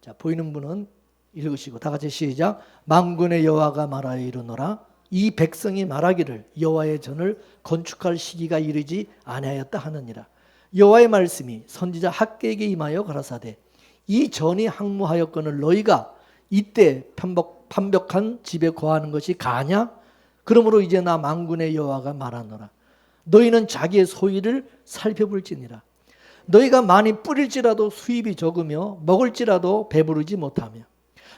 자, 보이는 분은 읽으시고 다 같이 시작. 만군의 여호와가 말하여 이르노라. 이 백성이 말하기를 여호와의 전을 건축할 시기가 이르지 아니하였다 하느니라. 여호와의 말씀이 선지자 학개에게 임하여 가라사대 이 전이 항무하였거늘 너희가 이때 판벽한 집에 거하는 것이 가냐? 그러므로 이제 나 만군의 여호와가 말하노라. 너희는 자기의 소위를 살펴볼지니라. 너희가 많이 뿌릴지라도 수입이 적으며 먹을지라도 배부르지 못하며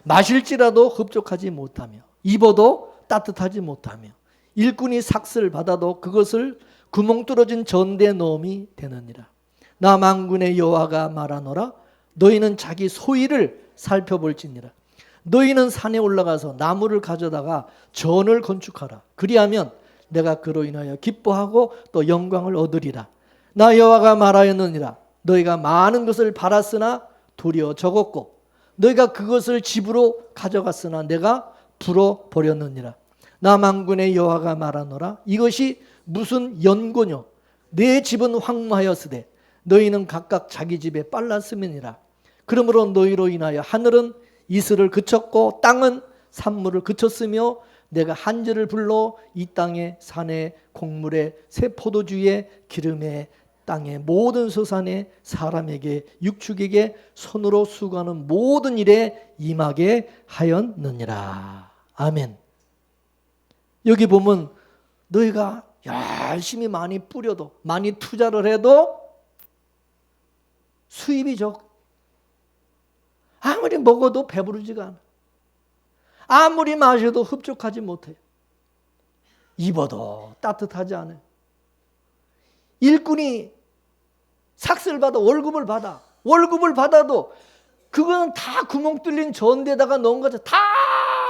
마실지라도 흡족하지 못하며 입어도 따뜻하지 못하며 일꾼이 삭슬 받아도 그것을 구멍 뚫어진 전대에 넣음이 되느니라. 나 만군의 여호와가 말하노라. 너희는 자기 소위를 살펴볼지니라. 너희는 산에 올라가서 나무를 가져다가 전을 건축하라. 그리하면 내가 그로 인하여 기뻐하고 또 영광을 얻으리라. 나 여호와가 말하였느니라. 너희가 많은 것을 팔았으나 도리어 적었고 너희가 그것을 집으로 가져갔으나 내가 불어버렸느니라. 나 만군의 여호와가 말하노라. 이것이 무슨 연고뇨. 내 집은 황무하였으되 너희는 각각 자기 집에 빨랐음이니라. 그러므로 너희로 인하여 하늘은 이슬을 그쳤고 땅은 산물을 그쳤으며 내가 한지를 불러 이 땅에 산에 곡물에 새 포도주에 기름에 땅의 모든 소산에 사람에게 육축에게 손으로 수고하는 모든 일에 임하게 하였느니라. 아멘. 여기 보면 너희가 열심히 많이 뿌려도 많이 투자를 해도 수입이 적. 아무리 먹어도 배부르지가 않아. 아무리 마셔도 흡족하지 못해. 입어도 따뜻하지 않아요. 일꾼이 삭슬 받아 월급을 받아도 그거는 다 구멍 뚫린 전대에다가 넣은 거죠. 다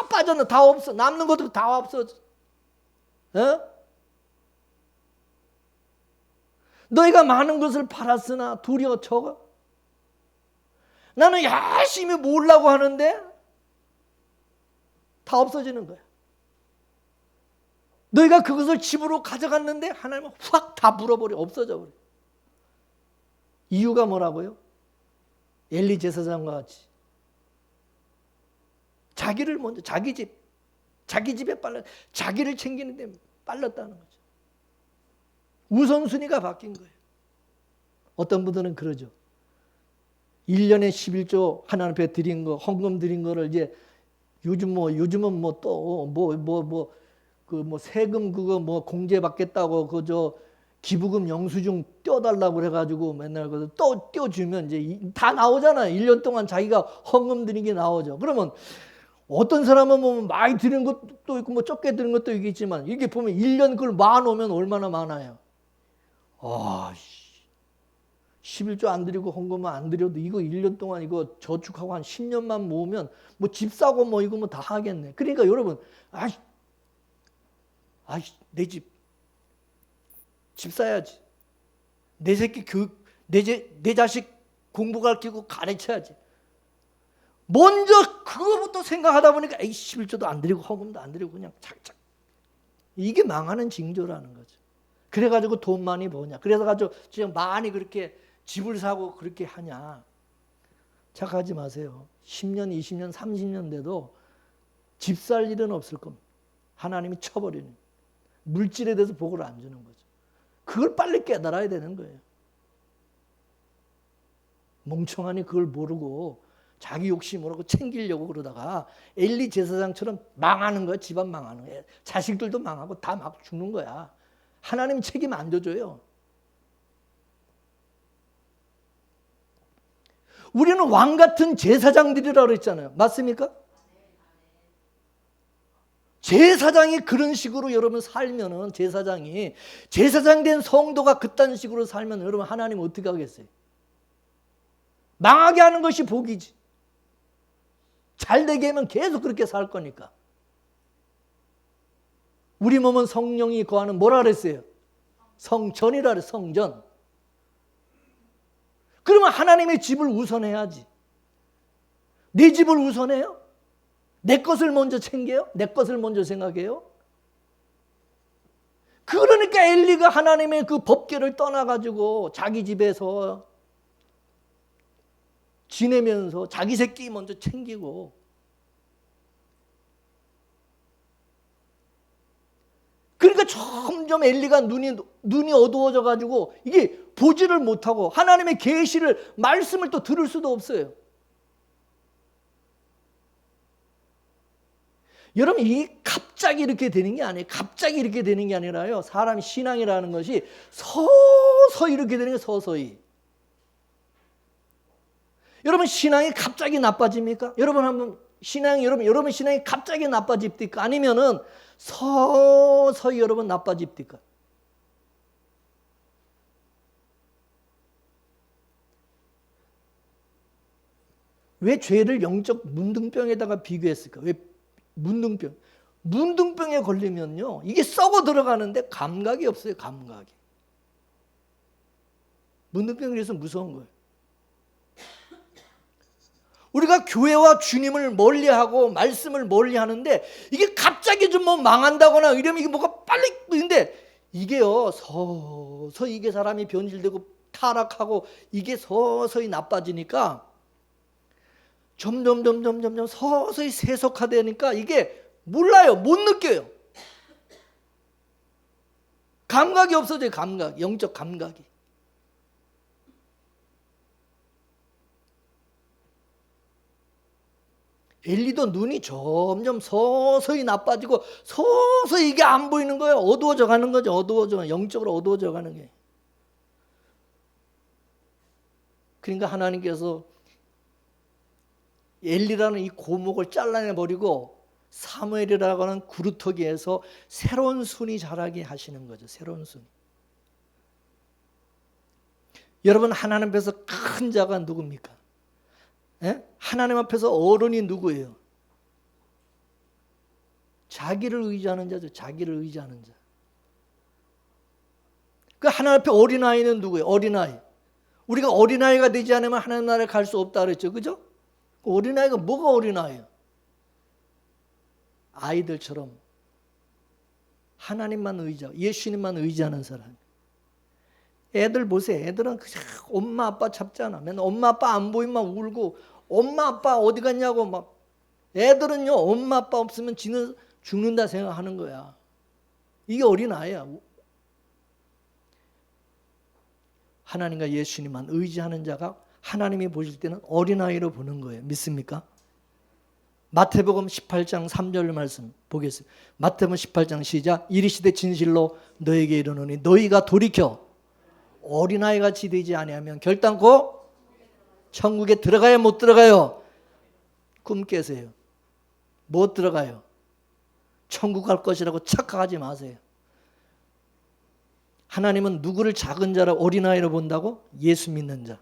빠졌네. 다 없어. 남는 것도 다 없어져. 너희가 많은 것을 팔았으나 도리어 적어. 나는 열심히 모으려고 하는데 다 없어지는 거야. 너희가 그것을 집으로 가져갔는데 하나님은 확 다 물어버려. 없어져 버려. 이유가 뭐라고요? 엘리 제사장과 같이 자기를 먼저 자기 집에 자기를 챙기는데 빨랐다는 거죠. 우선순위가 바뀐 거예요. 어떤 분들은 그러죠. 1년에 11조 하나님 앞에 드린 거, 헌금 드린 거를 이제 요즘은 세금 그거 공제 받겠다고 기부금 영수증 떼어달라고 그래가지고 맨날 또 떼어주면 이제 다 나오잖아요. 1년 동안 자기가 헌금 드린 게 나오죠. 그러면 어떤 사람은 많이 드린 것도 있고 적게 드린 것도 있겠지만 이게 보면 1년 그걸 모아놓으면 얼마나 많아요. 11조 안 드리고 헌금은 안 드려도 이거 1년 동안 이거 저축하고 한 10년만 모으면 집 사고 이거 다 하겠네. 그러니까 여러분, 내 집 사야지. 내 새끼 내 자식 공부 가르치고 가르쳐야지. 먼저 그거부터 생각하다 보니까 11조도 안 드리고 헌금도 안 드리고 그냥 착착. 이게 망하는 징조라는 거죠. 그래가지고 돈 많이 버냐. 그래서 지금 많이 그렇게 집을 사고 그렇게 하냐. 착하지 마세요. 10년, 20년, 30년 돼도 집 살 일은 없을 겁니다. 하나님이 쳐버리는. 물질에 대해서 복을 안 주는 거죠. 그걸 빨리 깨달아야 되는 거예요. 멍청하니 그걸 모르고 자기 욕심으로 챙기려고 그러다가 엘리 제사장처럼 망하는 거야. 집안 망하는 거야. 자식들도 망하고 다 막 죽는 거야. 하나님 책임 안 져줘요. 우리는 왕 같은 제사장들이라고 그랬잖아요. 맞습니까? 제사장이 그런 식으로 여러분 살면은 제사장 된 성도가 그딴 식으로 살면 여러분 하나님 어떻게 하겠어요? 망하게 하는 것이 복이지. 잘 되게 하면 계속 그렇게 살 거니까. 우리 몸은 성령이 거하는 뭐라 그랬어요? 성전이라 그랬어요. 성전. 그러면 하나님의 집을 우선해야지. 내 집을 우선해요? 내 것을 먼저 챙겨요? 내 것을 먼저 생각해요? 그러니까 엘리가 하나님의 그 법궤를 떠나가지고 자기 집에서 지내면서 자기 새끼 먼저 챙기고 그러니까 점점 엘리가 눈이 어두워져 가지고 이게 보지를 못하고 하나님의 계시를 말씀을 또 들을 수도 없어요. 여러분 이 갑자기 이렇게 되는 게 아니에요. 갑자기 이렇게 되는 게 아니라요. 사람 신앙이라는 것이 서서히 이렇게 되는 게 서서히. 여러분 신앙이 갑자기 나빠집니까? 여러분 신앙이 갑자기 나빠집니까? 아니면은 서서히 여러분 나빠집니까? 왜 죄를 영적 문둥병에다가 비교했을까? 왜 문둥병에 걸리면요, 이게 썩어 들어가는데 감각이 없어요. 감각이. 문둥병이 그래서 무서운 거예요. 우리가 교회와 주님을 멀리하고 말씀을 멀리하는데 이게 갑자기 좀 뭐 망한다거나 이러면 이게 뭐가 빨리 근데 이게요, 서서히 이게 사람이 변질되고 타락하고 이게 서서히 나빠지니까 점점 서서히 세속화되니까 이게 몰라요. 못 느껴요. 감각이 없어져요. 감각, 영적 감각이. 엘리도 눈이 점점 서서히 나빠지고 서서히 이게 안 보이는 거예요. 어두워져 가는 거죠. 영적으로 어두워져 가는 게. 그러니까 하나님께서 엘리라는 이 고목을 잘라내버리고 사무엘이라고 하는 구루터기에서 새로운 순이 자라게 하시는 거죠. 새로운 순. 여러분, 하나님 앞에서 큰 자가 누굽니까? 예? 하나님 앞에서 어른이 누구예요? 자기를 의지하는 자죠. 자기를 의지하는 자. 그 하나님 앞에 어린아이는 누구예요? 어린아이. 우리가 어린아이가 되지 않으면 하나님 나라에 갈 수 없다 그랬죠. 그죠? 어린아이가 뭐가 어린아이예요? 아이들처럼 하나님만 의지하고 예수님만 의지하는 사람. 애들 보세요. 애들은 그냥 엄마 아빠 잡잖아. 맨날 엄마 아빠 안 보이면 울고 엄마 아빠 어디 갔냐고 막. 애들은요, 엄마 아빠 없으면 지는 죽는다 생각하는 거야. 이게 어린아이야. 하나님과 예수님만 의지하는 자가 하나님이 보실 때는 어린아이로 보는 거예요. 믿습니까? 마태복음 18장 3절 말씀 보겠습니다. 마태복음 18장 시작. 이르시되 진실로 너에게 이르노니 너희가 돌이켜 어린아이같이 되지 아니하면 결단코 천국에 들어가요, 못 들어가요? 꿈 깨세요. 못 들어가요. 천국 갈 것이라고 착각하지 마세요. 하나님은 누구를 작은 자로 어린아이로 본다고? 예수 믿는 자.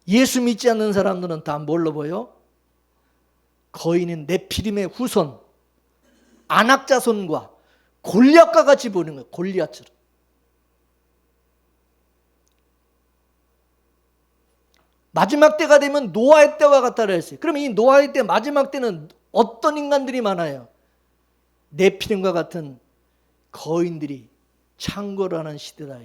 예수 믿지 않는 사람들은 다 뭘로 보여? 거인인 네피림의 후손, 안악자손과 골리앗과 같이 보는 거예요. 골리앗처럼. 마지막 때가 되면 노아의 때와 같다 그랬어요. 그러면 이 노아의 때, 마지막 때는 어떤 인간들이 많아요? 네피림과 같은 거인들이 창궐을 하는 시대다.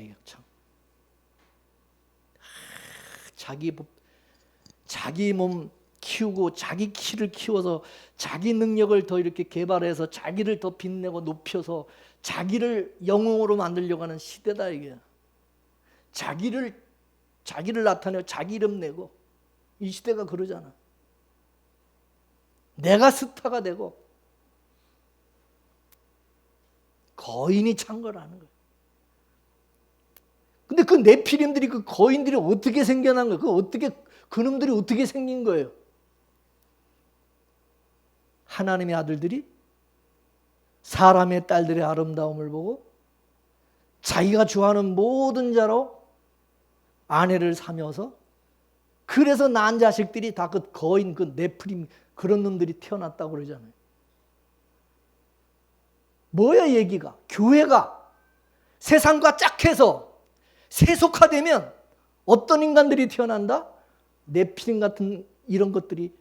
자기 몸 키우고 자기 키를 키워서 자기 능력을 더 이렇게 개발해서 자기를 더 빛내고 높여서 자기를 영웅으로 만들려고 하는 시대다 이게. 자기를 나타내고 자기 이름 내고 이 시대가 그러잖아. 내가 스타가 되고 거인이 창궐하는 거예요. 근데 그 네피림들이 그 거인들이 어떻게 생겨난 거예요? 그놈들이 어떻게 생긴 거예요? 하나님의 아들들이 사람의 딸들의 아름다움을 보고 자기가 좋아하는 모든 자로 아내를 사면서 그래서 낳은 자식들이 다 그 거인, 그 네피림 그런 놈들이 태어났다고 그러잖아요. 뭐야 얘기가? 교회가 세상과 짝해서 세속화되면 어떤 인간들이 태어난다? 네피림 같은 이런 것들이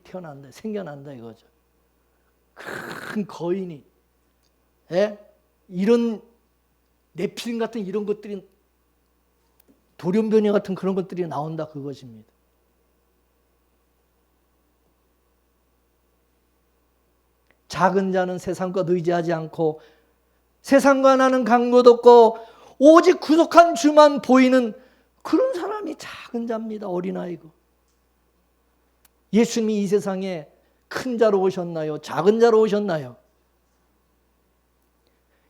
태어난다, 생겨난다 이거죠. 큰 거인이, 이런 네피림 같은 이런 것들이 돌연변이 같은 그런 것들이 나온다 그것입니다. 작은 자는 세상과 의지하지 않고 세상과 나는 간것 없고 오직 구속한 주만 보이는 그런 사람이 작은 자입니다. 어린아이고. 예수님이 이 세상에 큰 자로 오셨나요? 작은 자로 오셨나요?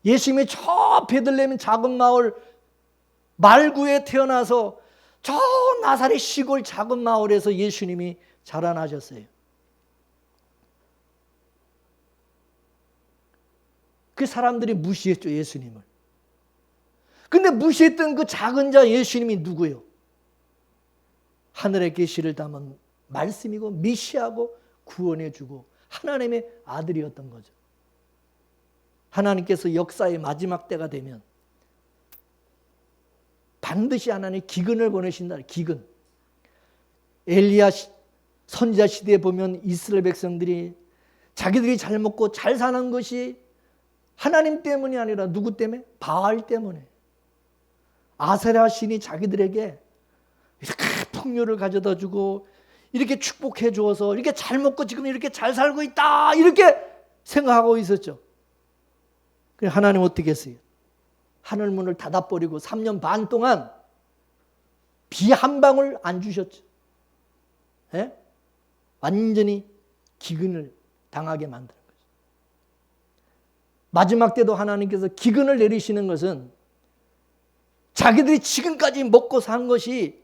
예수님이 저 베들레헴 작은 마을 말구에 태어나서 저 나사렛 시골 작은 마을에서 예수님이 자라나셨어요. 그 사람들이 무시했죠, 예수님을. 근데 무시했던 그 작은 자 예수님이 누구예요? 하늘의 계시를 담은 말씀이고 메시아고 구원해주고 하나님의 아들이었던 거죠. 하나님께서 역사의 마지막 때가 되면 반드시 하나님 기근을 보내신다. 기근. 엘리야 선지자 시대에 보면 이스라엘 백성들이 자기들이 잘 먹고 잘 사는 것이 하나님 때문이 아니라 누구 때문에? 바알 때문에. 아세라 신이 자기들에게 이렇게 풍요를 가져다 주고 이렇게 축복해 주어서 이렇게 잘 먹고 지금 이렇게 잘 살고 있다 이렇게 생각하고 있었죠. 그래 하나님 어떻게 했어요? 하늘문을 닫아버리고 3년 반 동안 비 한 방울 안 주셨죠. 예? 완전히 기근을 당하게 만드는 거죠. 마지막 때도 하나님께서 기근을 내리시는 것은 자기들이 지금까지 먹고 산 것이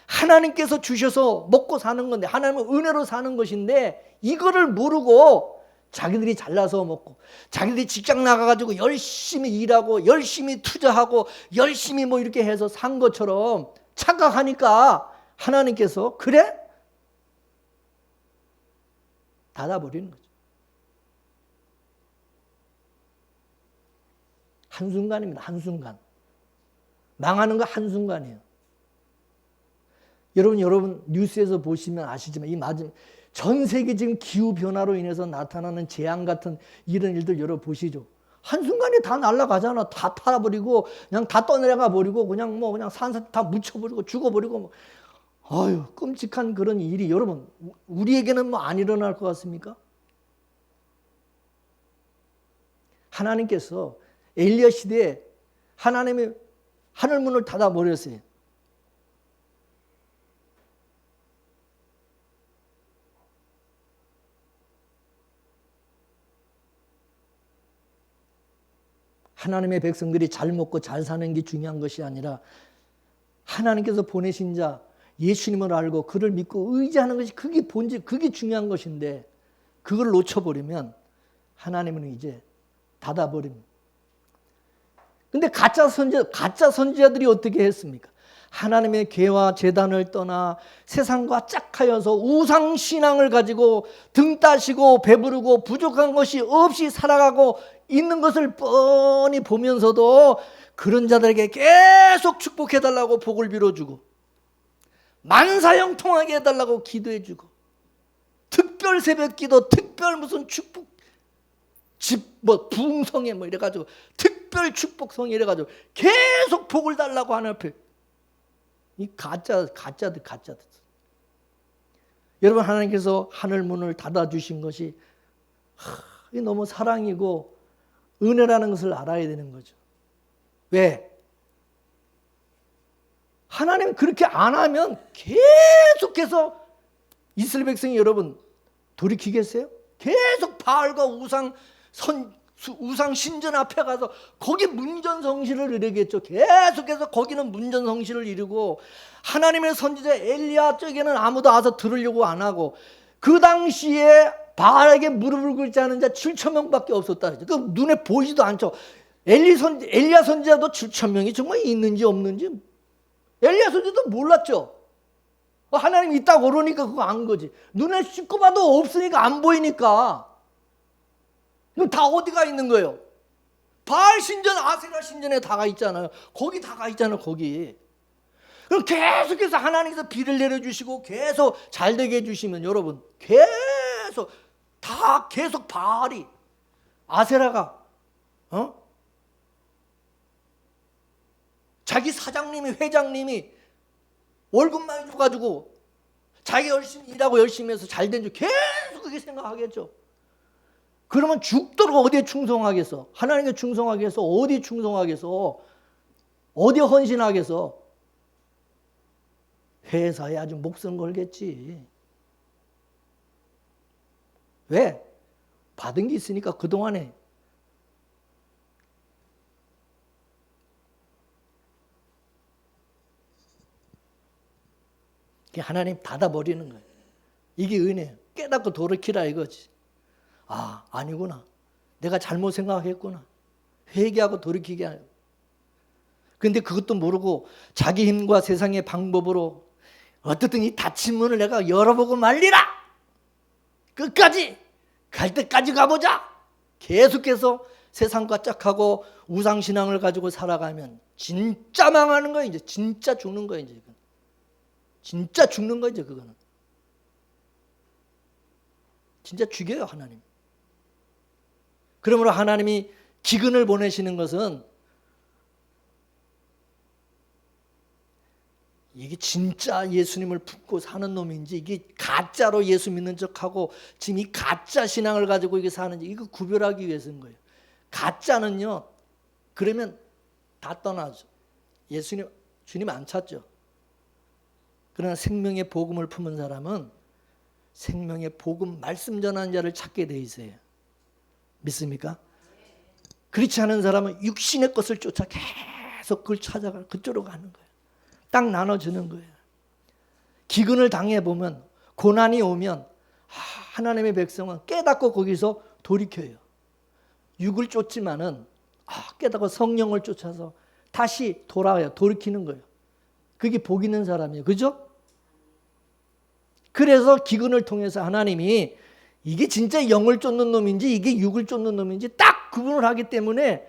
하나님께서 주셔서 먹고 사는 건데 하나님은 은혜로 사는 것인데 이거를 모르고 자기들이 잘나서 먹고 자기들이 직장 나가가지고 열심히 일하고 열심히 투자하고 열심히 뭐 이렇게 해서 산 것처럼 착각하니까 하나님께서 그래? 닫아버리는 거죠. 한순간입니다. 한순간. 망하는 거 한순간이에요. 여러분 뉴스에서 보시면 아시지만 이 마지막 전 세계 지금 기후 변화로 인해서 나타나는 재앙 같은 이런 일들 여러분 보시죠. 한순간에 다 날아가잖아. 다 타버리고 그냥 다 떠내려가 버리고 그냥 뭐 그냥 산사 다 묻혀버리고 죽어버리고 뭐. 아유 끔찍한 그런 일이 여러분 우리에게는 뭐 안 일어날 것 같습니까? 하나님께서 엘리야 시대에 하나님이 하늘문을 닫아버렸어요. 하나님의 백성들이 잘 먹고 잘 사는 게 중요한 것이 아니라 하나님께서 보내신 자 예수님을 알고 그를 믿고 의지하는 것이 그게 본질, 그게 중요한 것인데 그걸 놓쳐버리면 하나님은 이제 닫아버립니다. 근데 가짜 선지자들이 어떻게 했습니까? 하나님의 계와 제단을 떠나 세상과 짝하여서 우상신앙을 가지고 등 따시고 배부르고 부족한 것이 없이 살아가고 있는 것을 뻔히 보면서도 그런 자들에게 계속 축복해달라고 복을 빌어주고 만사형통하게 해달라고 기도해주고 특별 새벽기도 특별 무슨 축복 부흥성에 뭐 이래가지고 특별 축복성에 이래가지고 계속 복을 달라고 하는 앞에 이 가짜들. 여러분 하나님께서 하늘 문을 닫아주신 것이 너무 사랑이고 은혜라는 것을 알아야 되는 거죠. 왜? 하나님 그렇게 안 하면 계속해서 이스라엘 백성이 여러분 돌이키겠어요? 계속 바알과 우상 신전 앞에 가서 거기 문전성시를 이루겠죠. 계속해서 거기는 문전성시를 이루고 하나님의 선지자 엘리야 쪽에는 아무도 와서 들으려고 안 하고 그 당시에 바알에게 무릎을 꿇지 않은 자 7,000명밖에 없었다. 그 눈에 보이지도 않죠. 엘리야 선지자도 7,000명이 정말 있는지 없는지 엘리야 선지자도 몰랐죠. 하나님이 있다고 그러니까 그거 안 거지. 눈에 씻고 봐도 없으니까 안 보이니까. 그럼 다 어디가 있는 거예요? 바알 신전, 아세라 신전에 다가 있잖아요. 거기 다가 있잖아요. 거기. 그럼 계속해서 하나님께서 비를 내려주시고 계속 잘되게 해주시면 여러분 계속 바알이 아세라가 자기 사장님이 회장님이 월급 많이 줘가지고 자기 열심히 일하고 열심히 해서 잘된 줄 계속 그렇게 생각하겠죠. 그러면 죽도록 어디에 충성하겠어? 하나님께 충성하겠어? 어디에 충성하겠어? 어디에 헌신하겠어? 회사에 아주 목숨 걸겠지. 왜? 받은 게 있으니까 그동안에 하나님 닫아버리는 거예요. 이게 은혜예요. 깨닫고 돌이키라 이거지. 아, 아니구나. 내가 잘못 생각했구나. 회개하고 돌이키게 하요. 근데 그것도 모르고 자기 힘과 세상의 방법으로 어떻든 이 닫힌 문을 내가 열어보고 말리라. 끝까지 갈 때까지 가보자. 계속해서 세상과 짝하고 우상신앙을 가지고 살아가면 진짜 망하는 거예요. 이제 진짜 죽는 거예요. 이제 진짜 죽는 거죠. 그거는 진짜 죽여요 하나님. 그러므로 하나님이 기근을 보내시는 것은 이게 진짜 예수님을 품고 사는 놈인지 이게 가짜로 예수 믿는 척하고 지금 이 가짜 신앙을 가지고 이게 사는지 이거 구별하기 위해서인 거예요. 가짜는요, 그러면 다 떠나죠. 주님 안 찾죠. 그러나 생명의 복음을 품은 사람은 생명의 복음 말씀 전하는 자를 찾게 돼 있어요. 믿습니까? 그렇지 않은 사람은 육신의 것을 쫓아 계속 그걸 찾아가 그쪽으로 가는 거예요. 딱 나눠주는 거예요. 기근을 당해보면 고난이 오면 하나님의 백성은 깨닫고 거기서 돌이켜요. 육을 쫓지만은 깨닫고 성령을 쫓아서 다시 돌아와요. 돌이키는 거예요. 그게 복 있는 사람이에요. 그죠? 그래서 기근을 통해서 하나님이 이게 진짜 영을 쫓는 놈인지 이게 육을 쫓는 놈인지 딱 구분을 하기 때문에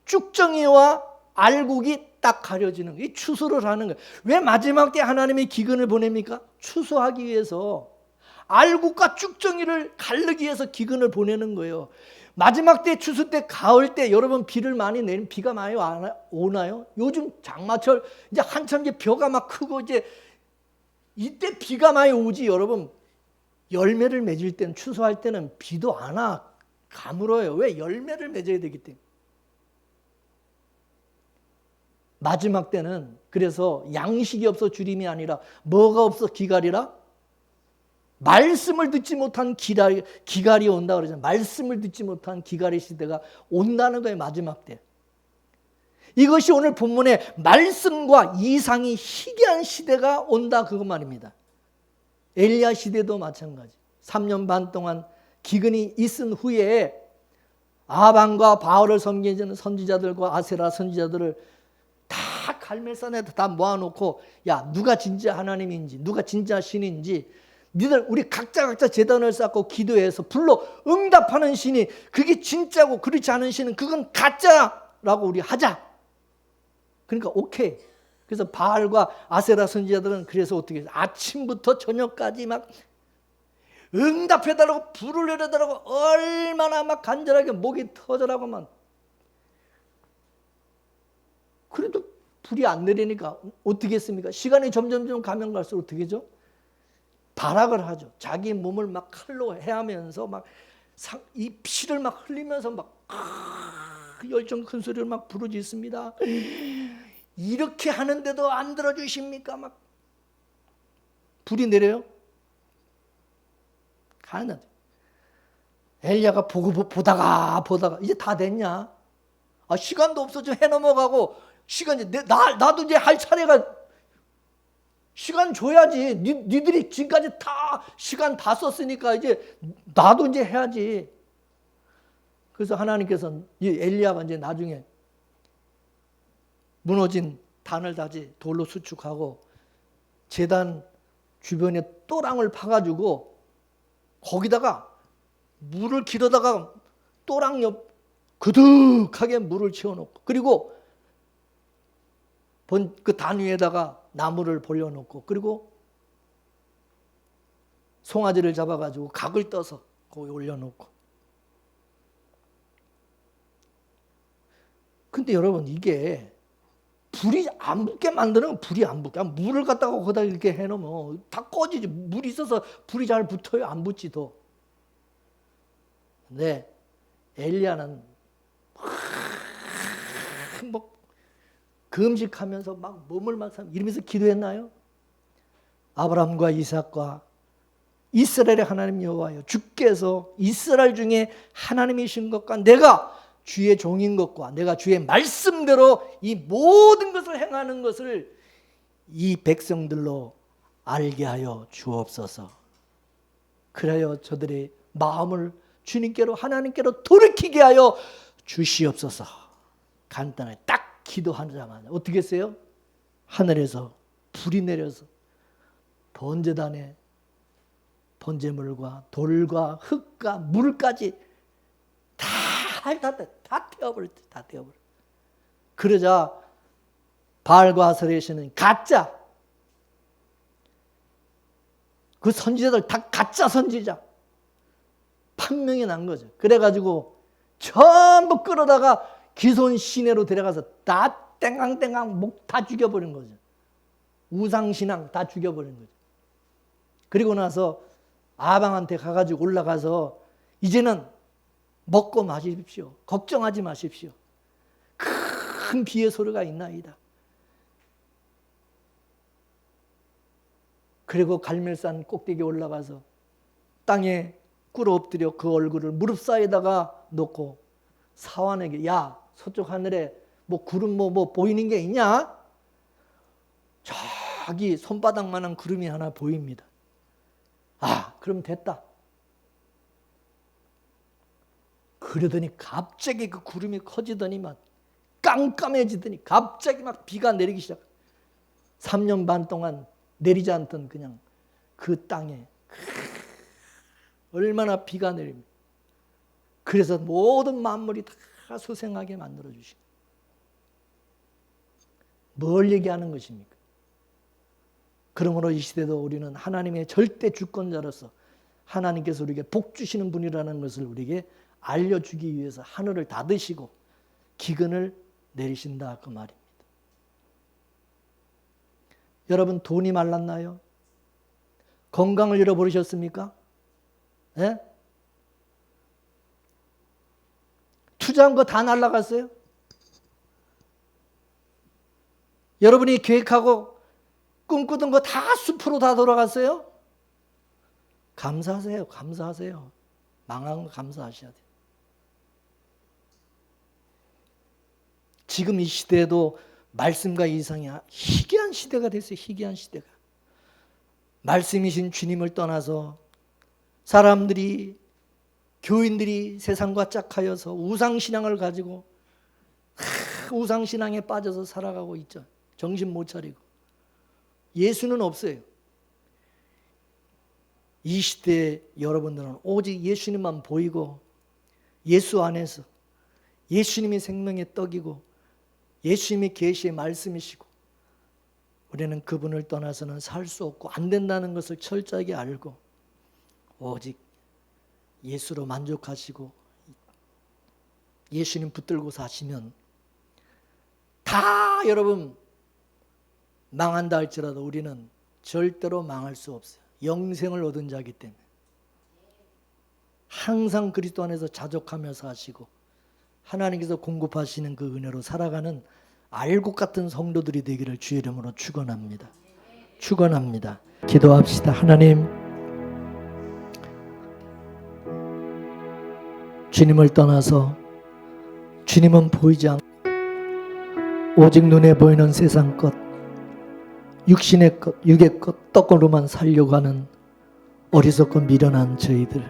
쭉정이와 알곡이 딱 가려지는 거예요. 추수를 하는 거예요. 왜 마지막 때 하나님이 기근을 보냅니까? 추수하기 위해서. 알곡과 쭉정이를 가르기 위해서 기근을 보내는 거예요. 마지막 때 추수 때 가을 때 여러분 비를 많이 내리면 비가 많이 오나요? 요즘 장마철 이제 한참 이제 벼가 막 크고 이제 이때 비가 많이 오지. 여러분 열매를 맺을 때는 추수할 때는 비도 안 와. 가물어요. 왜? 열매를 맺어야 되기 때문에. 마지막 때는 그래서 양식이 없어 주림이 아니라 뭐가 없어 기갈이라? 말씀을 듣지 못한 기갈이 온다 그러잖아요. 말씀을 듣지 못한 기갈의 시대가 온다는 거예요. 마지막 때. 이것이 오늘 본문에 말씀과 이상이 희귀한 시대가 온다 그것 말입니다. 엘리야 시대도 마찬가지. 3년 반 동안 기근이 있은 후에 아방과 바알을 섬기는 선지자들과 아세라 선지자들을 다 갈멜산에다 다 모아놓고 야 누가 진짜 하나님인지 누가 진짜 신인지 니들 우리 각자 제단을 쌓고 기도해서 불러 응답하는 신이 그게 진짜고 그렇지 않은 신은 그건 가짜라고 우리 하자. 그러니까 오케이. 그래서 바알과 아세라 선지자들은 그래서 어떻게 해서 아침부터 저녁까지 막 응답해달라고 불을 내려달라고 얼마나 막 간절하게 목이 터져라고만. 그래도 불이 안 내리니까 어떻게 했습니까? 시간이 점점 가면 갈수록 어떻게 하죠? 발악을 하죠. 자기 몸을 막 칼로 해하면서 막 이 피를 막 흘리면서 막 열정 큰 소리를 막 부르짖습니다. 이렇게 하는데도 안 들어주십니까? 막 불이 내려요. 가는 엘리야가 보다가 이제 다 됐냐? 시간도 없어 좀 해 넘어가고 시간이 나도 이제 할 차례가 시간 줘야지. 니들이 지금까지 다 시간 다 썼으니까 이제 나도 이제 해야지. 그래서 하나님께서 이 엘리야가 이제 나중에 무너진 단을 다시 돌로 수축하고 제단 주변에 또랑을 파가지고 거기다가 물을 길어다가 또랑 옆 그득하게 물을 채워놓고 그리고 그 단 위에다가 나무를 벌려놓고 그리고 송아지를 잡아가지고 각을 떠서 거기 올려놓고. 근데 여러분 이게 불이 안 붙게 만드는 건 불이 안 붙게. 물을 갖다가 거기다 이렇게 해놓으면 다 꺼지지. 물이 있어서 불이 잘 붙어요. 안 붙지 더. 근데 엘리야는 뭐 금식하면서 막 몸을 막 이러면서 기도했나요? 아브라함과 이삭과 이스라엘의 하나님 여호와여 주께서 이스라엘 중에 하나님이신 것과 내가 주의 종인 것과 내가 주의 말씀대로 이 모든 것을 행하는 것을 이 백성들로 알게 하여 주옵소서. 그래야 저들의 마음을 주님께로 하나님께로 돌이키게 하여 주시옵소서. 간단하게 딱 기도하자마자 어떻게 했어요? 하늘에서 불이 내려서 번제단에 번제물과 돌과 흙과 물까지 다 태워버렸대. 다 태워버렸대. 그러자 바알과 아세라시는 가짜, 그 선지자들 다 가짜 선지자 판명이 난 거죠. 그래가지고 전부 끌어다가 기손 시내로 데려가서 다 땡강땡강 목 다 죽여버린 거죠. 우상신앙 다 죽여버린 거죠. 그리고 나서 아방한테 가가지고 올라가서 이제는 먹고 마십시오. 걱정하지 마십시오. 큰 비의 소리가 있나이다. 그리고 갈멜산 꼭대기에 올라가서 땅에 꿇어 엎드려 그 얼굴을 무릎 사이에다가 놓고 사환에게, 야, 서쪽 하늘에 뭐 구름 뭐 보이는 게 있냐? 저기 손바닥만한 구름이 하나 보입니다. 아, 그럼 됐다. 그러더니 갑자기 그 구름이 커지더니만 깜깜해지더니 갑자기 막 비가 내리기 시작. 3년 반 동안 내리지 않던 그냥 그 땅에 얼마나 비가 내립니다. 그래서 모든 만물이 다 소생하게 만들어 주십니다. 뭘 얘기하는 것입니까? 그러므로 이 시대도 우리는 하나님의 절대 주권자로서 하나님께서 우리에게 복 주시는 분이라는 것을 우리에게 알려주기 위해서 하늘을 닫으시고 기근을 내리신다 그 말입니다. 여러분, 돈이 말랐나요? 건강을 잃어버리셨습니까? 예? 투자한 거 다 날라갔어요? 여러분이 계획하고 꿈꾸던 거 다 숲으로 다 돌아갔어요? 감사하세요. 감사하세요. 망한 거 감사하셔야 돼요. 지금 이 시대에도 말씀과 이상이 희귀한 시대가 됐어요. 희귀한 시대가. 말씀이신 주님을 떠나서 사람들이, 교인들이 세상과 짝하여서 우상신앙을 가지고 우상신앙에 빠져서 살아가고 있죠. 정신 못 차리고. 예수는 없어요. 이 시대에 여러분들은 오직 예수님만 보이고 예수 안에서 예수님이 생명의 떡이고 예수님이 계시의 말씀이시고 우리는 그분을 떠나서는 살 수 없고 안 된다는 것을 철저하게 알고 오직 예수로 만족하시고 예수님 붙들고 사시면 다 여러분 망한다 할지라도 우리는 절대로 망할 수 없어요. 영생을 얻은 자이기 때문에 항상 그리스도 안에서 자족하며 사시고 하나님께서 공급하시는 그 은혜로 살아가는 알곡 같은 성도들이 되기를 주의 이름으로 축원합니다. 축원합니다. 기도합시다. 하나님, 주님을 떠나서 주님은 보이지 않고 오직 눈에 보이는 세상 것, 육신의 것, 육의 것, 떡으로만 살려고 하는 어리석고 미련한 저희들,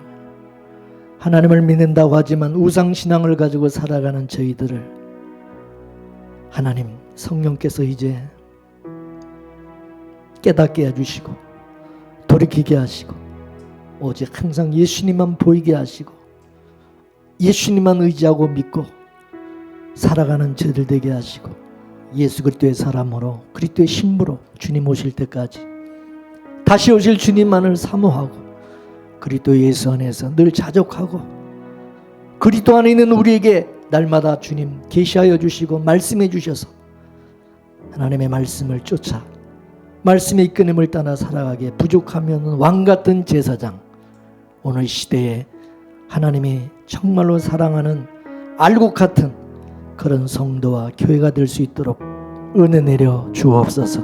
하나님을 믿는다고 하지만 우상신앙을 가지고 살아가는 저희들을 하나님 성령께서 이제 깨닫게 해주시고 돌이키게 하시고 오직 항상 예수님만 보이게 하시고 예수님만 의지하고 믿고 살아가는 저희들 되게 하시고 예수 그리스도의 사람으로 그리스도의 신부로 주님 오실 때까지 다시 오실 주님만을 사모하고 그리스도 예수 안에서 늘 자족하고 그리스도 안에 있는 우리에게 날마다 주님 계시하여 주시고 말씀해 주셔서 하나님의 말씀을 쫓아 말씀의 이끌림을 따라 살아가게 부족하면 왕같은 제사장 오늘 시대에 하나님이 정말로 사랑하는 알곡 같은 그런 성도와 교회가 될 수 있도록 은혜 내려 주옵소서.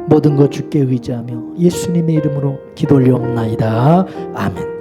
모든 것 주께 의지하며 예수님의 이름으로 기도 올리옵나이다. 아멘.